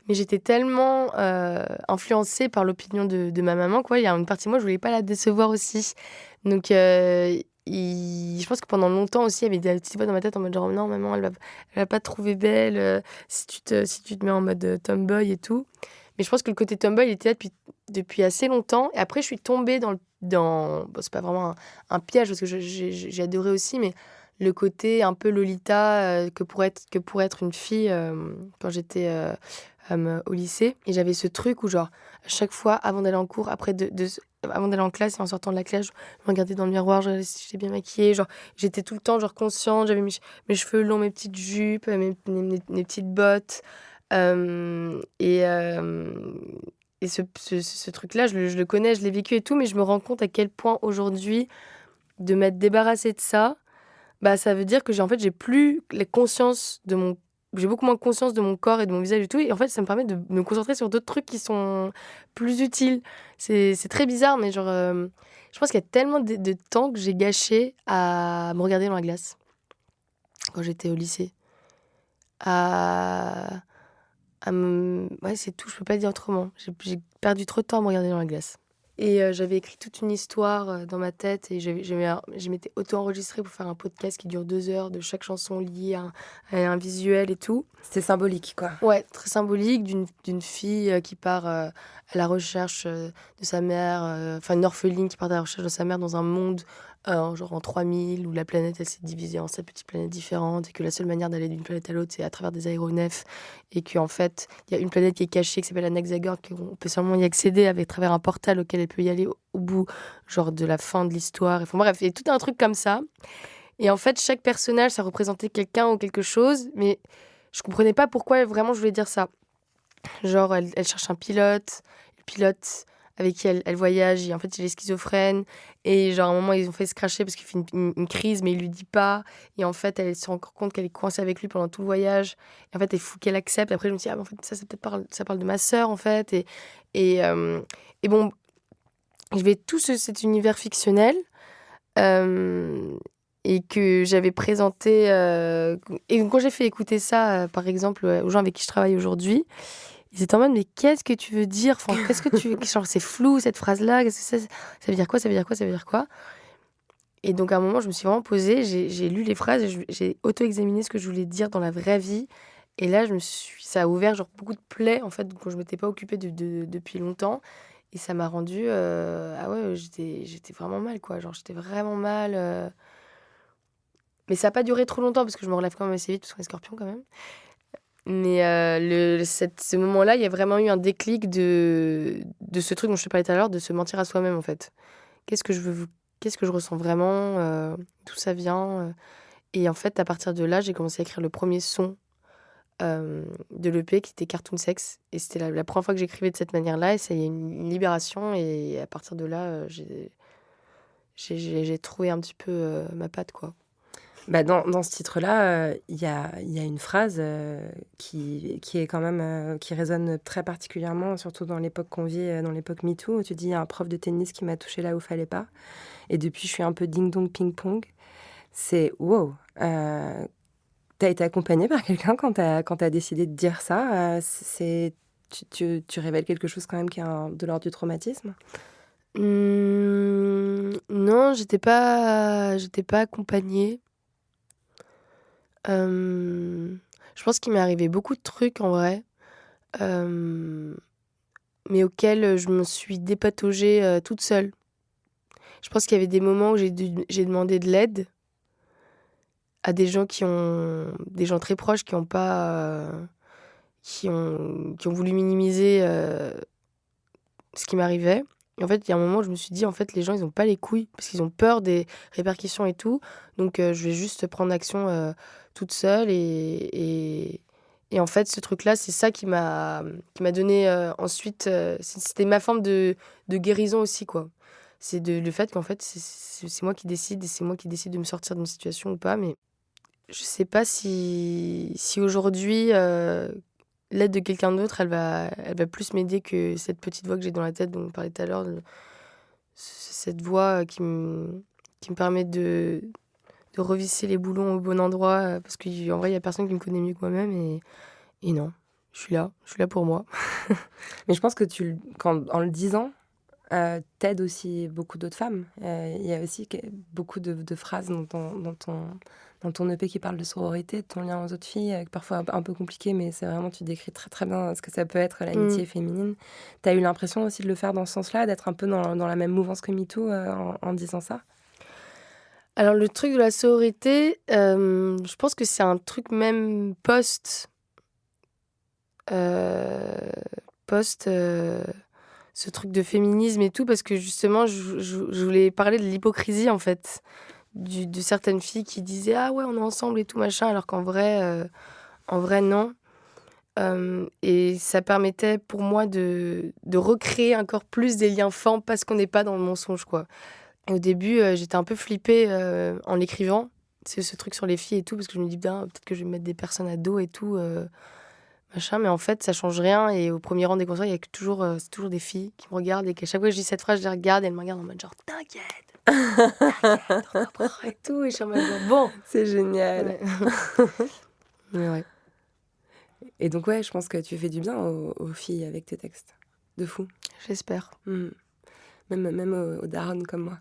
Mais j'étais tellement influencée par l'opinion de ma maman, quoi. Il y a une partie de moi, je voulais pas la décevoir aussi. Donc, je pense que pendant longtemps aussi, il y avait des petites voix dans ma tête en mode genre, non, maman, elle va pas te trouver belle si tu te mets en mode tomboy et tout. Mais je pense que le côté tomboy, il était là depuis assez longtemps. Et après, je suis tombée bon, c'est pas vraiment un piège, parce que j'ai adoré aussi, mais le côté un peu Lolita que pour être une fille quand j'étais au lycée. Et j'avais ce truc où, genre, à chaque fois, avant d'aller en cours, avant d'aller en classe et en sortant de la classe, je me regardais dans le miroir, je regardais si j'étais bien maquillée. Genre, j'étais tout le temps genre, consciente, j'avais mes cheveux longs, mes petites jupes, mes petites bottes. Et ce truc-là, je le connais, je l'ai vécu et tout, mais je me rends compte à quel point aujourd'hui, de m'être débarrassée de ça, bah, ça veut dire que j'ai plus la conscience j'ai beaucoup moins conscience de mon corps et de mon visage et tout. Et en fait, ça me permet de me concentrer sur d'autres trucs qui sont plus utiles. C'est très bizarre, mais genre, je pense qu'il y a tellement de temps que j'ai gâché à me regarder dans la glace quand j'étais au lycée. Ouais, c'est tout, je peux pas dire autrement. J'ai perdu trop de temps à me regarder dans la glace. Et j'avais écrit toute une histoire dans ma tête et je m'étais auto-enregistrée pour faire un podcast qui dure 2 heures de chaque chanson liée à un visuel et tout. C'était symbolique, quoi. Ouais, très symbolique d'une fille qui part à la recherche de sa mère, enfin une orpheline qui part à la recherche de sa mère dans un monde genre en 3000 où la planète elle s'est divisée en 7 petites planètes différentes et que la seule manière d'aller d'une planète à l'autre c'est à travers des aéronefs et qu'en fait il y a une planète qui est cachée qui s'appelle Anaxagore qu'on peut seulement y accéder à travers un portal auquel elle peut y aller au bout genre de la fin de l'histoire. Enfin bref, il y a tout un truc comme ça. Et en fait chaque personnage ça représentait quelqu'un ou quelque chose, mais je comprenais pas pourquoi vraiment je voulais dire ça. Genre, elle cherche un pilote, le pilote avec qui elle voyage, et en fait, il est schizophrène. Et genre, à un moment, ils ont fait se cracher parce qu'il fait une crise, mais il lui dit pas. Et en fait, elle se rend compte qu'elle est coincée avec lui pendant tout le voyage. Et en fait, il faut qu'elle accepte. Après, je me dis, ah, mais en fait, ça parle de ma sœur, en fait. Et, et bon, je vais tout cet univers fictionnel. Et que j'avais présenté. Et quand j'ai fait écouter ça, par exemple, aux gens avec qui je travaille aujourd'hui, ils étaient en mode, mais qu'est-ce que tu veux dire? Enfin, qu'est-ce que tu... Genre, c'est flou, cette phrase-là. Qu'est-ce que ça veut dire quoi? Ça veut dire quoi? Ça veut dire quoi? Et donc, à un moment, je me suis vraiment posée, j'ai lu les phrases, et j'ai auto-examiné ce que je voulais dire dans la vraie vie. Et là, ça a ouvert genre, beaucoup de plaies, en fait, dont je ne m'étais pas occupée depuis longtemps. Et ça m'a rendue... Ah ouais, j'étais vraiment mal, quoi. Genre, j'étais vraiment mal... Mais ça n'a pas duré trop longtemps, parce que je me relève quand même assez vite, parce qu'on est scorpion, quand même. Mais ce moment-là, il y a vraiment eu un déclic de ce truc dont je te parlais tout à l'heure, de se mentir à soi-même, en fait. Qu'est-ce que je ressens vraiment, d'où ça vient. Et en fait, à partir de là, j'ai commencé à écrire le premier son de l'EP qui était Cartoon Sex. Et c'était la première fois que j'écrivais de cette manière-là. Et ça y a une libération. Et à partir de là, j'ai trouvé un petit peu ma patte, quoi. Bah, dans ce titre-là, il y a une phrase qui est quand même qui résonne très particulièrement, surtout dans l'époque qu'on vit, dans l'époque MeToo, où tu dis: «Il y a un prof de tennis qui m'a touché là où fallait pas et depuis je suis un peu ding-dong ping-pong». C'est wow! Tu été accompagnée par quelqu'un quand tu décidé de dire ça? Tu révèles quelque chose quand même qui est de l'ordre du traumatisme? Non, j'étais pas accompagnée. Hem, je pense qu'il m'est arrivé beaucoup de trucs en vrai, hem, mais auxquels, je me suis dépatouillée, toute seule. Je pense qu'il y avait des moments où j'ai demandé de l'aide à des gens très proches qui ont pas, qui ont voulu minimiser, ce qui m'arrivait. Et en fait, il y a un moment où je me suis dit: «En fait, les gens, ils ont pas les couilles parce qu'ils ont peur des répercussions et tout, donc je vais juste prendre action, toute seule». Et en fait, ce truc-là, c'est ça qui m'a donné, ensuite, c'était ma forme de guérison aussi, quoi. C'est le fait qu'en fait, c'est moi qui décide et c'est moi qui décide de me sortir d'une situation ou pas. Mais je sais pas si aujourd'hui, l'aide de quelqu'un d'autre, elle va plus m'aider que cette petite voix que j'ai dans la tête dont on parlait tout à l'heure, cette voix, qui me permet de revisser les boulons au bon endroit, parce qu'en vrai, il y a personne qui me connaît mieux que moi-même. Et non, je suis là pour moi. Mais je pense que en le disant, tu aussi beaucoup d'autres femmes. Il y a aussi beaucoup de phrases dans ton EP qui parlent de sororité, de ton lien aux autres filles, parfois un peu compliqué, mais c'est vraiment, tu décris très très bien ce que ça peut être Mmh. l'amitié féminine. Tu as eu l'impression aussi de le faire dans ce sens-là, d'être un peu dans la même mouvance que MeToo en disant ça? Alors le truc de la sororité, je pense que c'est un truc même heu, post, ce truc de féminisme et tout, parce que justement je voulais parler de l'hypocrisie, en fait, de certaines filles qui disaient: «Ah ouais, on est ensemble et tout machin», alors en vrai non. Et ça permettait pour moi de recréer encore plus des liens forts parce qu'on n'est pas dans le mensonge, quoi. Et au début, j'étais un peu flippée, en l'écrivant, c'est ce truc sur les filles et tout, parce que je me dis: «Bien, peut-être que je vais mettre des personnes à dos et tout, machin», mais en fait, ça change rien. Et au premier rang des concerts, il y a que toujours, c'est toujours des filles qui me regardent et qu'à chaque fois que je dis cette phrase, je les regarde et elles me regardent en mode genre: «T'inquiète, on reprend et tout», et je suis en mode genre: «Bon». C'est génial. Ouais. Mais ouais. Et donc ouais, je pense que tu fais du bien aux filles avec tes textes. De fou. J'espère. Mmh. Même aux daronnes comme moi.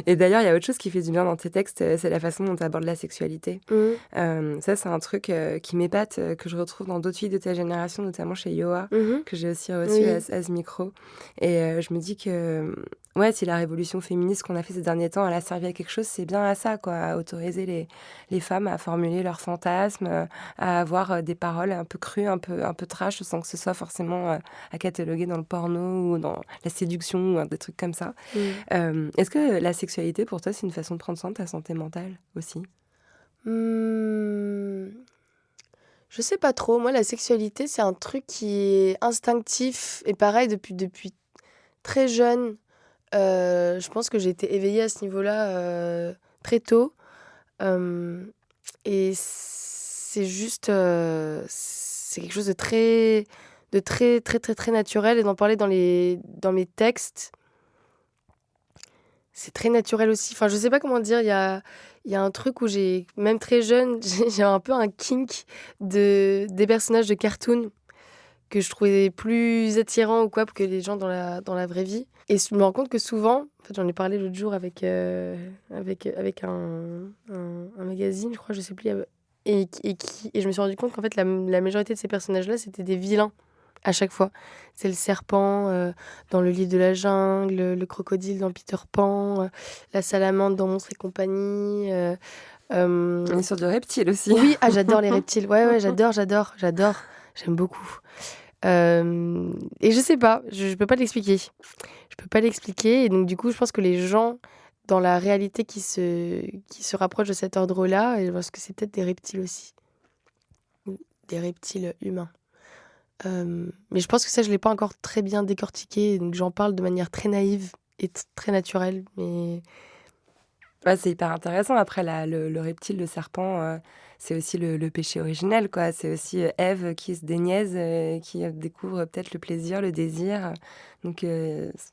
Et d'ailleurs, il y a autre chose qui fait du bien dans tes textes, c'est la façon dont tu abordes la sexualité. Mmh. Ça, c'est un truc qui m'épate, que je retrouve dans d'autres filles de ta génération, notamment chez Yoa, Mmh. que j'ai aussi reçu Oui. à ce micro. Et je me dis que, ouais, si la révolution féministe qu'on a fait ces derniers temps, elle a servi à quelque chose, c'est bien à ça, quoi, à autoriser les femmes à formuler leurs fantasmes, à avoir des paroles un peu crues, un peu trash, sans que ce soit forcément à cataloguer dans le porno ou dans la séduction ou des trucs comme ça. Mmh. Est-ce que la sexualité, pour toi, c'est une façon de prendre soin de ta santé mentale aussi? Mmh, je sais pas trop. Moi, la sexualité, c'est un truc qui est instinctif et pareil depuis très jeune. Je pense que j'ai été éveillée à ce niveau-là, très tôt. Hem et c'est juste, c'est quelque chose de très, très, très, très naturel, et d'en parler dans mes textes, c'est très naturel aussi. Enfin, je sais pas comment dire, il y a un truc où j'ai même très jeune, j'ai un peu un kink des personnages de cartoon que je trouvais plus attirants ou quoi que les gens dans la vraie vie. Et je me rends compte que souvent, en fait, j'en ai parlé l'autre jour avec un magazine, je crois, je sais plus, et je me suis rendu compte qu'en fait, la majorité de ces personnages-là, c'était des vilains à chaque fois. C'est le serpent, dans Le Livre de la Jungle, le crocodile dans Peter Pan, la salamandre dans Monstres et compagnie, On est sur du reptile aussi. oui, ah j'adore les reptiles. Ouais, ouais, j'adore. J'aime beaucoup. Et je sais pas, je peux pas l'expliquer. Je peux pas l'expliquer, et donc du coup, je pense que les gens dans la réalité qui se rapprochent de cet ordre-là, je pense que c'est peut-être des reptiles aussi, ou des reptiles humains. Mais je pense que ça, je l'ai pas encore très bien décortiqué, donc j'en parle de manière très naïve et très naturelle, mais Ouais, c'est hyper intéressant. Après, le reptile, le serpent, c'est aussi le péché originel, quoi. C'est aussi Ève qui se déniaise, qui découvre peut-être le plaisir, le désir. Donc,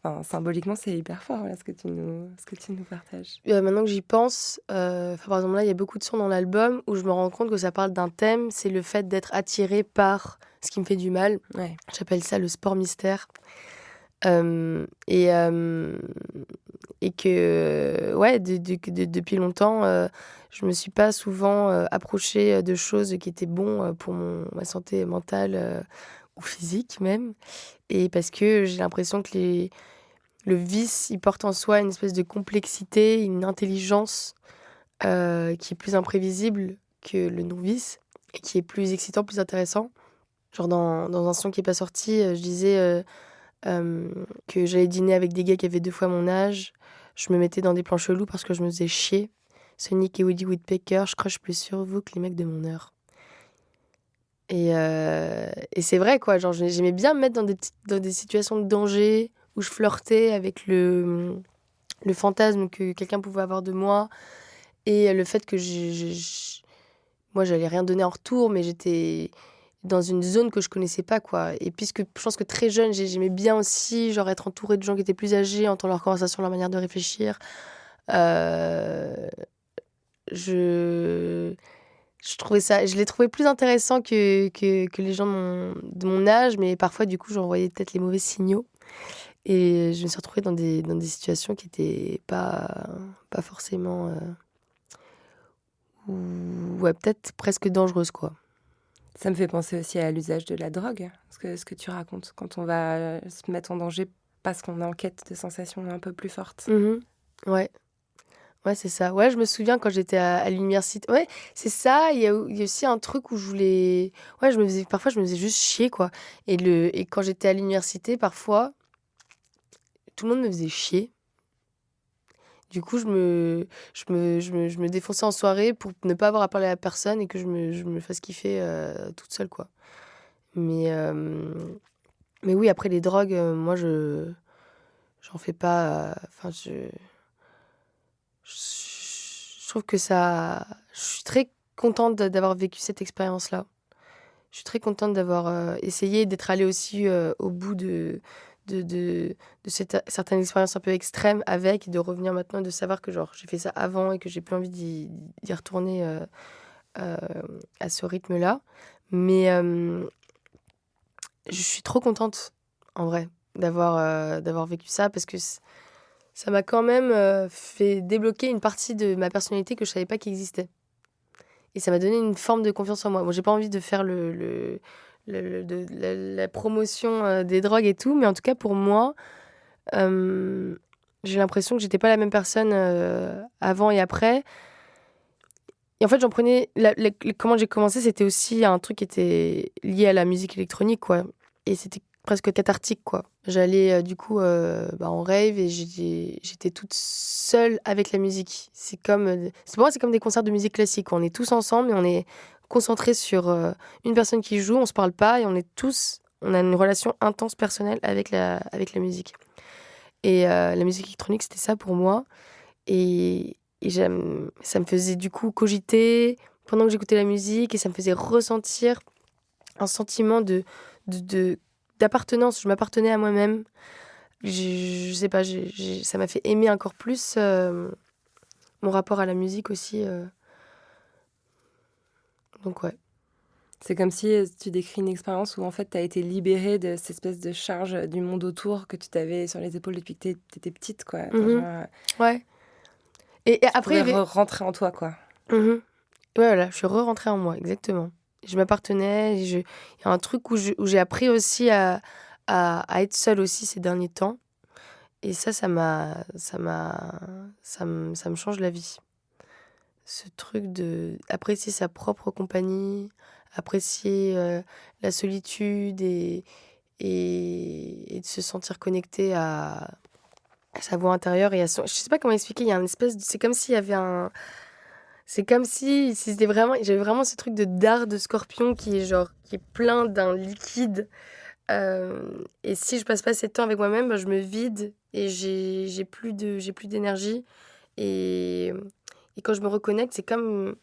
enfin, symboliquement, c'est hyper fort, là, ce que tu nous partages. Maintenant que j'y pense, par exemple, là, il y a beaucoup de sons dans l'album où je me rends compte que ça parle d'un thème, c'est le fait d'être attiré par ce qui me fait du mal. Ouais. J'appelle ça le sport mystère. Hem et hem et que, ouais, depuis longtemps, je me suis pas souvent, approchée, de choses qui étaient bons, pour ma santé mentale, ou physique même, et parce que j'ai l'impression que le vice, il porte en soi une espèce de complexité, une intelligence, qui est plus imprévisible que le non-vice et qui est plus excitant, plus intéressant. Genre dans un son qui est pas sorti, je disais, que j'allais dîner avec des gars qui avaient 2 fois mon âge. Je me mettais dans des plans chelous parce que je me faisais chier. Sonic et Woody Woodpecker, je crush plus sur vous que les mecs de mon heure. Et c'est vrai, quoi, genre j'aimais bien me mettre dans des situations de danger où je flirtais avec le fantasme que quelqu'un pouvait avoir de moi, et le fait que moi j'allais rien donner en retour, mais j'étais dans une zone que je connaissais pas, quoi. Et puisque je pense que très jeune, j'aimais bien aussi, genre, être entourée de gens qui étaient plus âgés, entendre leurs conversations, leur manière de réfléchir. Heu, je je l'ai trouvé plus intéressant que les gens de mon âge, mais parfois, du coup, j'envoyais peut-être les mauvais signaux, et je me suis retrouvée dans des situations qui étaient pas forcément, ou ouais, peut-être presque dangereuses, quoi. Ça me fait penser aussi à l'usage de la drogue, ce que tu racontes, quand on va se mettre en danger parce qu'on est en quête de sensations un peu plus fortes. Mmh. Ouais. Ouais, c'est ça. Ouais, je me souviens quand j'étais à l'université. Ouais, c'est ça. Il y a aussi un truc où je voulais. Ouais, parfois, je me faisais juste chier, quoi. Et quand j'étais à l'université, parfois, tout le monde me faisait chier. Du coup, je me défonçais en soirée pour ne pas avoir à parler à personne et que je me fasse kiffer, toute seule, quoi. Mais, mais oui, après, les drogues, moi, j'en fais pas. Enfin, je trouve que ça. Je suis très contente d'avoir vécu cette expérience-là. Je suis très contente d'avoir, essayé, d'être allée aussi, au bout de de certaines expériences un peu extrêmes avec, et de revenir maintenant, de savoir que, genre, j'ai fait ça avant et que j'ai plus envie d'y retourner, heu, à ce rythme-là. Mais, je suis trop contente, en vrai, d'avoir vécu ça, parce que ça m'a quand même, fait débloquer une partie de ma personnalité que je savais pas qui existait. Et ça m'a donné une forme de confiance en moi. Bon, j'ai pas envie de faire la promotion, des drogues et tout, mais en tout cas pour moi, hem, j'ai l'impression que j'étais pas la même personne, avant et après. Et en fait, j'en prenais comment j'ai commencé, c'était aussi un truc qui était lié à la musique électronique, quoi, et c'était presque cathartique, quoi. J'allais, du coup, en rave, et j'étais toute seule avec la musique. Pour moi, c'est comme des concerts de musique classique. On est tous ensemble et on est concentrés sur, une personne qui joue, on se parle pas, et on a une relation intense personnelle avec la musique. Et la musique électronique, c'était ça pour moi. Et ça me faisait du coup cogiter pendant que j'écoutais la musique, et ça me faisait ressentir un sentiment de d'appartenance. Je m'appartenais à moi-même. Je sais pas, ça m'a fait aimer encore plus, mon rapport à la musique aussi, donc ouais. C'est comme si tu décris une expérience où en fait tu as été libérée de cette espèce de charge du monde autour que tu t'avais sur les épaules depuis que tu étais petite, quoi. Enfin, Mmh. genre, Ouais, et tu après il pouvais y avait. rentrer en toi, quoi. Mmh. Ouais, voilà, je suis rentrée en moi, exactement. Je m'appartenais, il y a un truc où j'ai appris aussi à être seule aussi ces derniers temps, et ça me change la vie. Ce truc de apprécier sa propre compagnie, apprécier, la solitude, et de se sentir connecté à sa voix intérieure et à son je sais pas comment expliquer, il y a une espèce de c'est comme s'il y avait un c'est comme si c'était vraiment j'avais vraiment ce truc de dard de scorpion qui est plein d'un liquide, et si je passe pas assez de temps avec moi-même, bah, je me vide et j'ai plus d'énergie, Et quand je me reconnecte, c'est comme...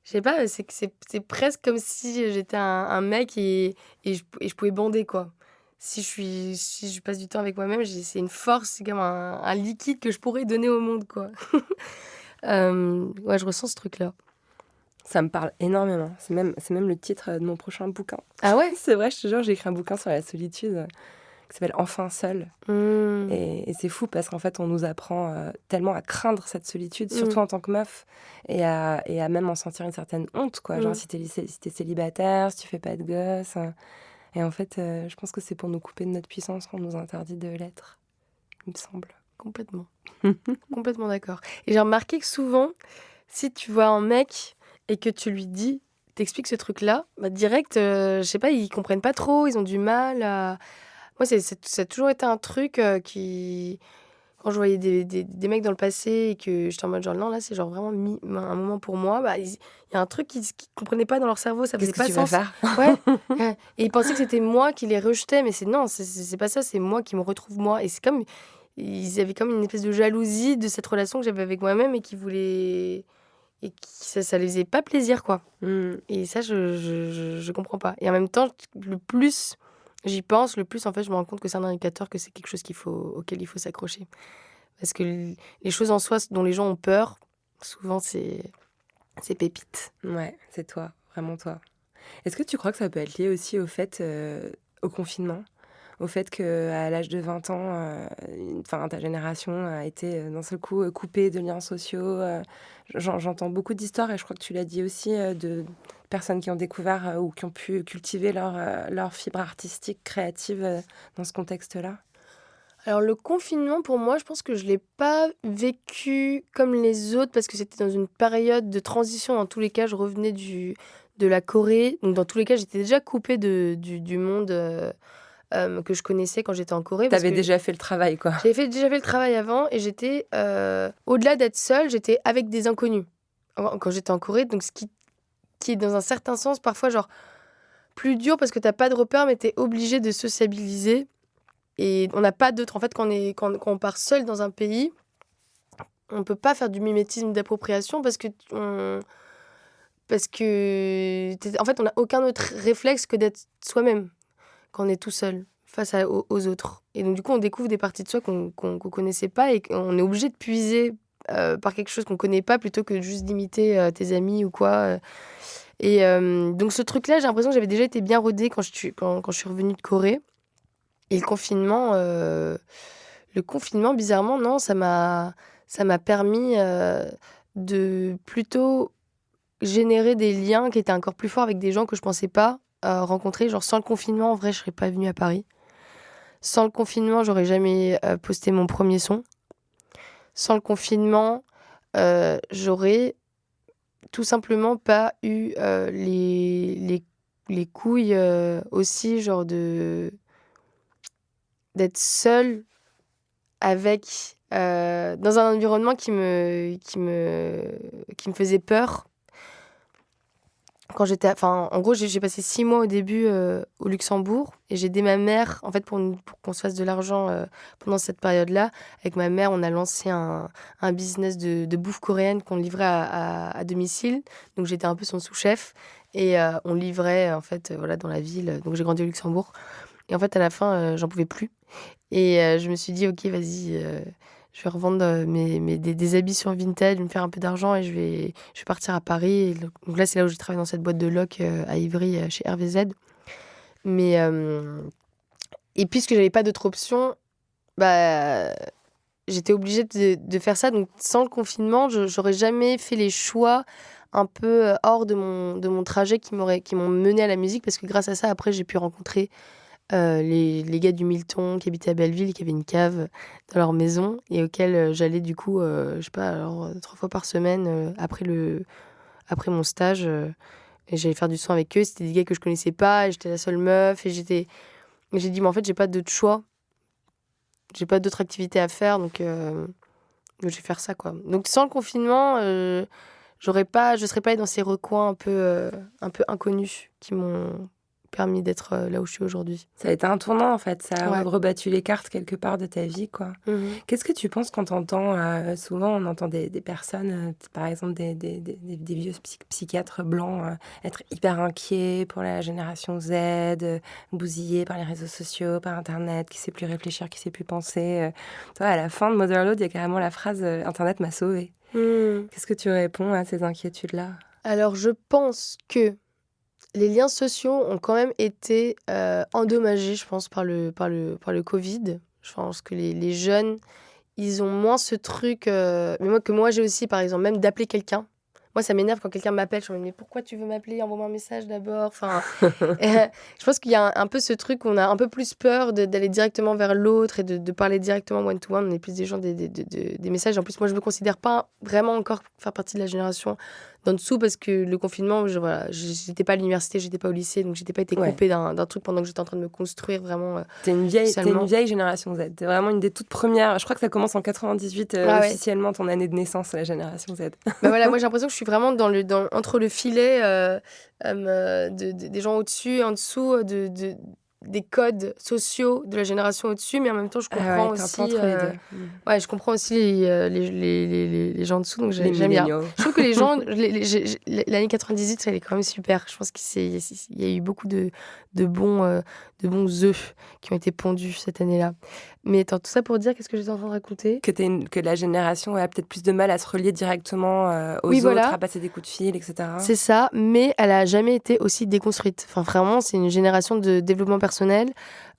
Je sais pas, c'est presque comme si j'étais un mec et je pouvais bander, quoi. Si je passe du temps avec moi-même, c'est une force, c'est comme un liquide que je pourrais donner au monde, quoi. Ouais, je ressens ce truc-là. Ça me parle énormément. C'est même le titre de mon prochain bouquin. Ah ouais? C'est vrai, je te jure, j'ai écrit un bouquin sur la solitude qui s'appelle Enfin seul. Mmh. Et c'est fou parce qu'en fait, on nous apprend tellement à craindre cette solitude, Mmh. surtout en tant que meuf, et à même en sentir une certaine honte, quoi. Genre, si t'es célibataire, si tu fais pas de gosse. Et en fait, je pense que c'est pour nous couper de notre puissance qu'on nous interdit de l'être, il me semble. Complètement. Complètement d'accord. Et j'ai remarqué que souvent, si tu vois un mec et que tu lui dis, t'expliques ce truc-là, bah direct, je sais pas, ils comprennent pas trop, ils ont du mal à... Moi, ça a toujours été un truc qui... Quand je voyais des mecs dans le passé et que j'étais en mode genre, non, là, c'est genre vraiment un moment pour moi, bah, il y a un truc qu'ils comprenaient pas dans leur cerveau, ça faisait Qu'est-ce que pas tu vas sens. faire? Ouais. Ouais. Et ils pensaient que c'était moi qui les rejetais, mais non, c'est pas ça, c'est moi qui me retrouve moi. Et c'est comme, ils avaient comme une espèce de jalousie de cette relation que j'avais avec moi-même et qui voulaient, et ça les faisait pas plaisir, quoi. Mm. Et ça, je comprends pas. Et en même temps, le plus j'y pense, le plus, en fait, je me rends compte que c'est un indicateur, que c'est quelque chose auquel il faut s'accrocher. Parce que les choses en soi dont les gens ont peur, souvent, c'est pépite. Ouais, c'est toi, vraiment toi. Est-ce que tu crois que ça peut être lié aussi au fait, au confinement? Au fait qu'à l'âge de 20 ans, ta génération a été d'un seul coup coupée de liens sociaux. J'entends beaucoup d'histoires, et je crois que tu l'as dit aussi, de personnes qui ont découvert ou qui ont pu cultiver leur fibre artistique, créative dans ce contexte-là. Alors, le confinement, pour moi, je pense que je l'ai pas vécu comme les autres parce que c'était dans une période de transition. Dans tous les cas, je revenais de la Corée. Donc, dans tous les cas, j'étais déjà coupée du monde que je connaissais quand j'étais en Corée. Parce T'avais que déjà fait le travail, quoi. déjà fait le travail avant et j'étais, au-delà d'être seule, j'étais avec des inconnus quand j'étais en Corée. Donc, qui est dans un certain sens parfois genre plus dur parce que t'as pas de repères, mais t'es obligé de sociabiliser. Et on n'a pas d'autre. En fait, quand on part seul dans un pays, on peut pas faire du mimétisme d'appropriation en fait, on n'a aucun autre réflexe que d'être soi-même quand on est tout seul face aux autres. Et donc, du coup, on découvre des parties de soi qu'on connaissait pas et qu'on est obligé de puiser par quelque chose qu'on connaît pas plutôt que juste d'imiter tes amis ou quoi. Et donc, ce truc-là, j'ai l'impression que j'avais déjà été bien rodée quand je suis revenue de Corée. Et le confinement, bizarrement, non, ça m'a permis de plutôt générer des liens qui étaient encore plus forts avec des gens que je pensais pas rencontrer. Genre, sans le confinement, en vrai, je serais pas venue à Paris. Sans le confinement, j'aurais jamais posté mon premier son. Sans le confinement, j'aurais tout simplement pas eu les couilles aussi, genre d'être seule avec dans un environnement qui me faisait peur. Quand en gros, j'ai passé 6 mois au début au Luxembourg et j'ai aidé ma mère, en fait, pour qu'on se fasse de l'argent pendant cette période-là. Avec ma mère, on a lancé un business de bouffe coréenne qu'on livrait à domicile. Donc, j'étais un peu son sous-chef et on livrait, en fait, voilà, dans la ville. Donc, j'ai grandi au Luxembourg. Et en fait, à la fin, j'en pouvais plus. Et je me suis dit, ok, vas-y, je vais revendre des habits sur Vinted, je vais me faire un peu d'argent et je vais partir à Paris. Et donc là, c'est là où j'ai travaillé dans cette boîte de loc à Ivry, chez RVZ. Mais, et puisque j'avais pas d'autre option, bah, j'étais obligée de faire ça. Donc sans le confinement, j'aurais jamais fait les choix un peu hors de mon trajet qui m'ont mené à la musique. Parce que grâce à ça, après, j'ai pu rencontrer les gars du Milton qui habitaient à Belleville et qui avaient une cave dans leur maison et auxquels j'allais du coup, je sais pas, alors 3 fois par semaine après mon stage. Et j'allais faire du son avec eux. C'était des gars que je connaissais pas et j'étais la seule meuf. Et j'ai dit, mais en fait, j'ai pas d'autre choix. J'ai pas d'autre activité à faire, donc je vais faire ça, quoi. Donc sans le confinement, je serais pas allée dans ces recoins un peu inconnus qui m'ont permis d'être là où je suis aujourd'hui. Ça a été un tournant, en fait. Ça a Ouais. rebattu les cartes quelque part de ta vie, quoi. Qu'est-ce que tu penses quand tu entends, souvent on entend des personnes, par exemple des vieux psychiatres blancs, être hyper inquiets pour la génération Z, bousillés par les réseaux sociaux, par Internet, qui sait plus réfléchir, qui sait plus penser. Toi, à la fin de Motherload, il y a carrément la phrase Internet m'a sauvée. Qu'est-ce que tu réponds à ces inquiétudes-là? Alors, je pense que les liens sociaux ont quand même été endommagés, je pense, par le Covid. Je pense que les jeunes, ils ont moins ce truc, mais moi j'ai aussi, par exemple, même d'appeler quelqu'un. Moi, ça m'énerve quand quelqu'un m'appelle. Je me dis, mais pourquoi tu veux m'appeler? Envoie-moi un message d'abord. Enfin, je pense qu'il y a un peu ce truc où on a un peu plus peur d'aller directement vers l'autre et de parler directement one-to-one. On est plus des gens des messages. En plus, moi, je me considère pas vraiment encore faire partie de la génération d'en dessous parce que le confinement, voilà, j'étais pas à l'université, j'étais pas au lycée, donc j'étais pas été Ouais. coupée d'un truc pendant que j'étais en train de me construire vraiment T'es une socialement. vieille génération Z. T'es vraiment une des toutes premières. Je crois que ça commence en 98 Ah ouais. officiellement ton année de naissance, la génération Z. Bah voilà, moi j'ai l'impression que je suis vraiment entre le filet des gens au-dessus, en dessous, des codes sociaux de la génération au-dessus, mais en même temps je comprends ouais, t'es un aussi. peu entre les deux. Ouais, je comprends aussi les gens en dessous, donc Les j'aime bien. milléniaux. Je trouve que les gens, l'année 98, elle est quand même super. Je pense qu'il y a eu beaucoup de bons œufs qui ont été pondus cette année-là. Mais attends, tout ça pour dire, qu'est-ce que j'étais en train de raconter? Que la génération a peut-être plus de mal à se relier directement aux Oui, autres, voilà. à passer des coups de fil, etc. C'est ça, mais elle a jamais été aussi déconstruite. Enfin, vraiment, c'est une génération de développement personnel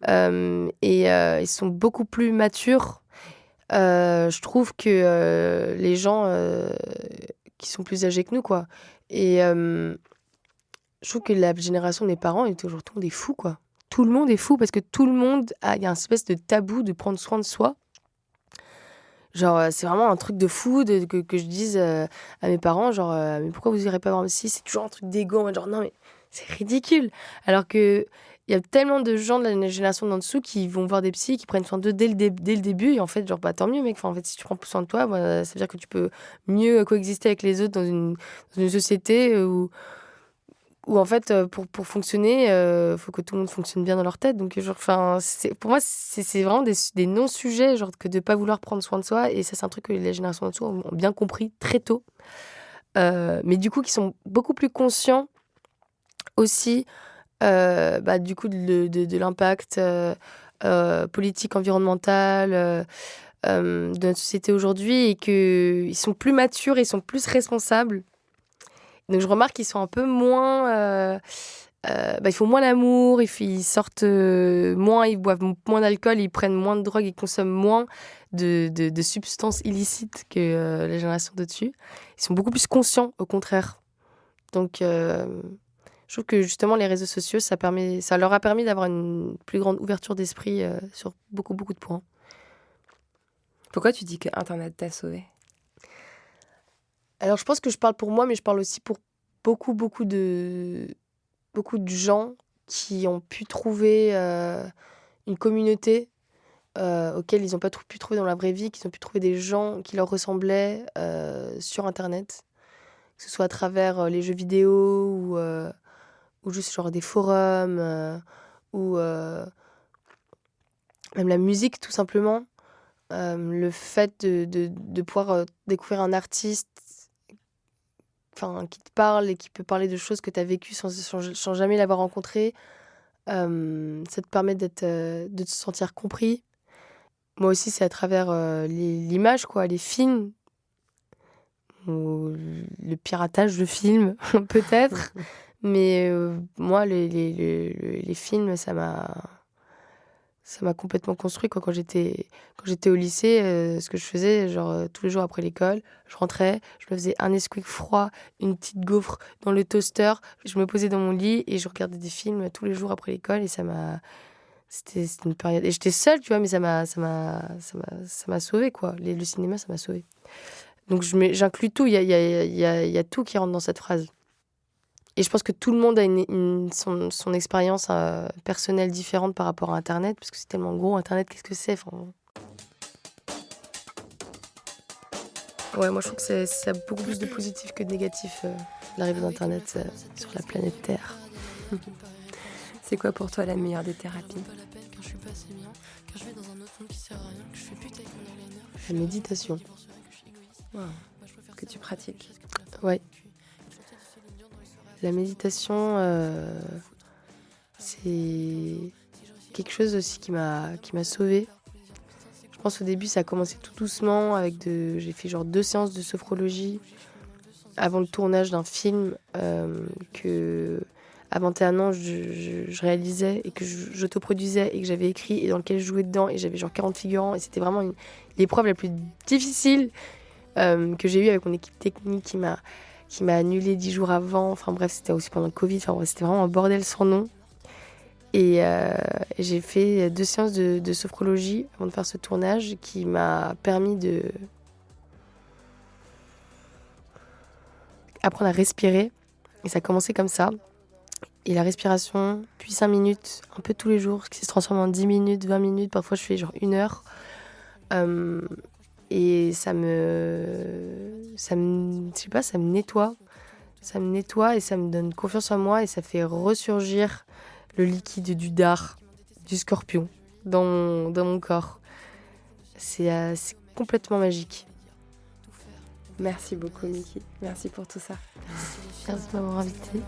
et ils sont beaucoup plus matures. Je trouve que les gens qui sont plus âgés que nous, quoi. Et je trouve que la génération de mes parents est toujours tout le monde est fou, quoi. Tout le monde est fou parce que tout le monde il y a une espèce de tabou de prendre soin de soi. Genre, c'est vraiment un truc de fou que je dise à mes parents, genre, mais pourquoi vous irez pas voir psy? C'est toujours un truc d'ego, en mode genre, non, mais c'est ridicule. Alors que il y a tellement de gens de la génération d'en dessous qui vont voir des psys, qui prennent soin d'eux dès le début. Et en fait, genre, bah, tant mieux, mec. Enfin, en fait, si tu prends soin de toi, bah, ça veut dire que tu peux mieux coexister avec les autres dans une société où en fait, pour fonctionner, faut que tout le monde fonctionne bien dans leur tête. Donc, genre, enfin, pour moi, c'est vraiment des non-sujets, genre, que de pas vouloir prendre soin de soi. Et ça, c'est un truc que les générations en dessous ont bien compris très tôt. Mais du coup, qui sont beaucoup plus conscients aussi, du coup, de l'impact politique, environnemental de notre société aujourd'hui et qu'ils sont plus matures et ils sont plus responsables. Donc je remarque qu'ils sont un peu moins... ils font moins l'amour, ils sortent moins, ils boivent moins d'alcool, ils prennent moins de drogue, ils consomment moins de substances illicites que la génération de-dessus. Ils sont beaucoup plus conscients, au contraire. Donc je trouve que justement les réseaux sociaux, ça leur a permis d'avoir une plus grande ouverture d'esprit sur beaucoup, beaucoup de points. Pourquoi tu dis que Internet t'a sauvé? Alors je pense que je parle pour moi, mais je parle aussi pour beaucoup, beaucoup de gens qui ont pu trouver une communauté auquel ils n'ont pas pu trouver dans la vraie vie, qu'ils ont pu trouver des gens qui leur ressemblaient sur Internet, que ce soit à travers les jeux vidéo ou juste genre des forums ou même la musique tout simplement. Le fait de pouvoir découvrir un artiste qui te parle et qui peut parler de choses que tu as vécues sans jamais l'avoir rencontré, ça te permet de te sentir compris. Moi aussi, c'est à travers l'image, quoi, les films, ou le piratage de films, peut-être. Mais moi, les films, ça m'a complètement construit, quoi. Quand j'étais au lycée, ce que je faisais, genre tous les jours après l'école, je rentrais, je me faisais un Nesquik froid, une petite gaufre dans le toaster, je me posais dans mon lit et je regardais des films tous les jours après l'école et c'était une période et j'étais seule, tu vois, mais ça m'a sauvée, quoi. Le cinéma, ça m'a sauvée. Donc j'inclus tout, il y a tout qui rentre dans cette phrase. Et je pense que tout le monde a son expérience personnelle différente par rapport à Internet, parce que c'est tellement gros. Internet, qu'est-ce que c'est? Ouais, moi je trouve que ça a beaucoup plus de positif que de négatif, l'arrivée d'Internet sur la planète Terre. C'est quoi pour toi la meilleure des thérapies? La méditation. Wow. Que tu pratiques? Ouais. La méditation, c'est quelque chose aussi qui m'a sauvée. Je pense au début, ça a commencé tout doucement j'ai fait genre 2 séances de sophrologie avant le tournage d'un film que à 21 ans je réalisais et que j'autoproduisais et que j'avais écrit et dans lequel je jouais dedans et j'avais genre 40 figurants et c'était vraiment l'épreuve la plus difficile que j'ai eue avec mon équipe technique qui m'a annulé 10 jours avant. Enfin bref, c'était aussi pendant le Covid. Enfin bref, c'était vraiment un bordel sans nom. Et j'ai fait 2 séances de sophrologie avant de faire ce tournage qui m'a permis de apprendre à respirer. Et ça a commencé comme ça. Et la respiration, puis 5 minutes, un peu tous les jours, qui se transforme en 10 minutes, 20 minutes. Parfois, je fais genre 1 heure. Et ça me, je sais pas, ça me nettoie. Ça me nettoie et ça me donne confiance en moi et ça fait ressurgir le liquide du dard, du scorpion, dans mon corps. C'est complètement magique. Merci beaucoup, Miki. Merci pour tout ça. Merci de m'avoir invitée.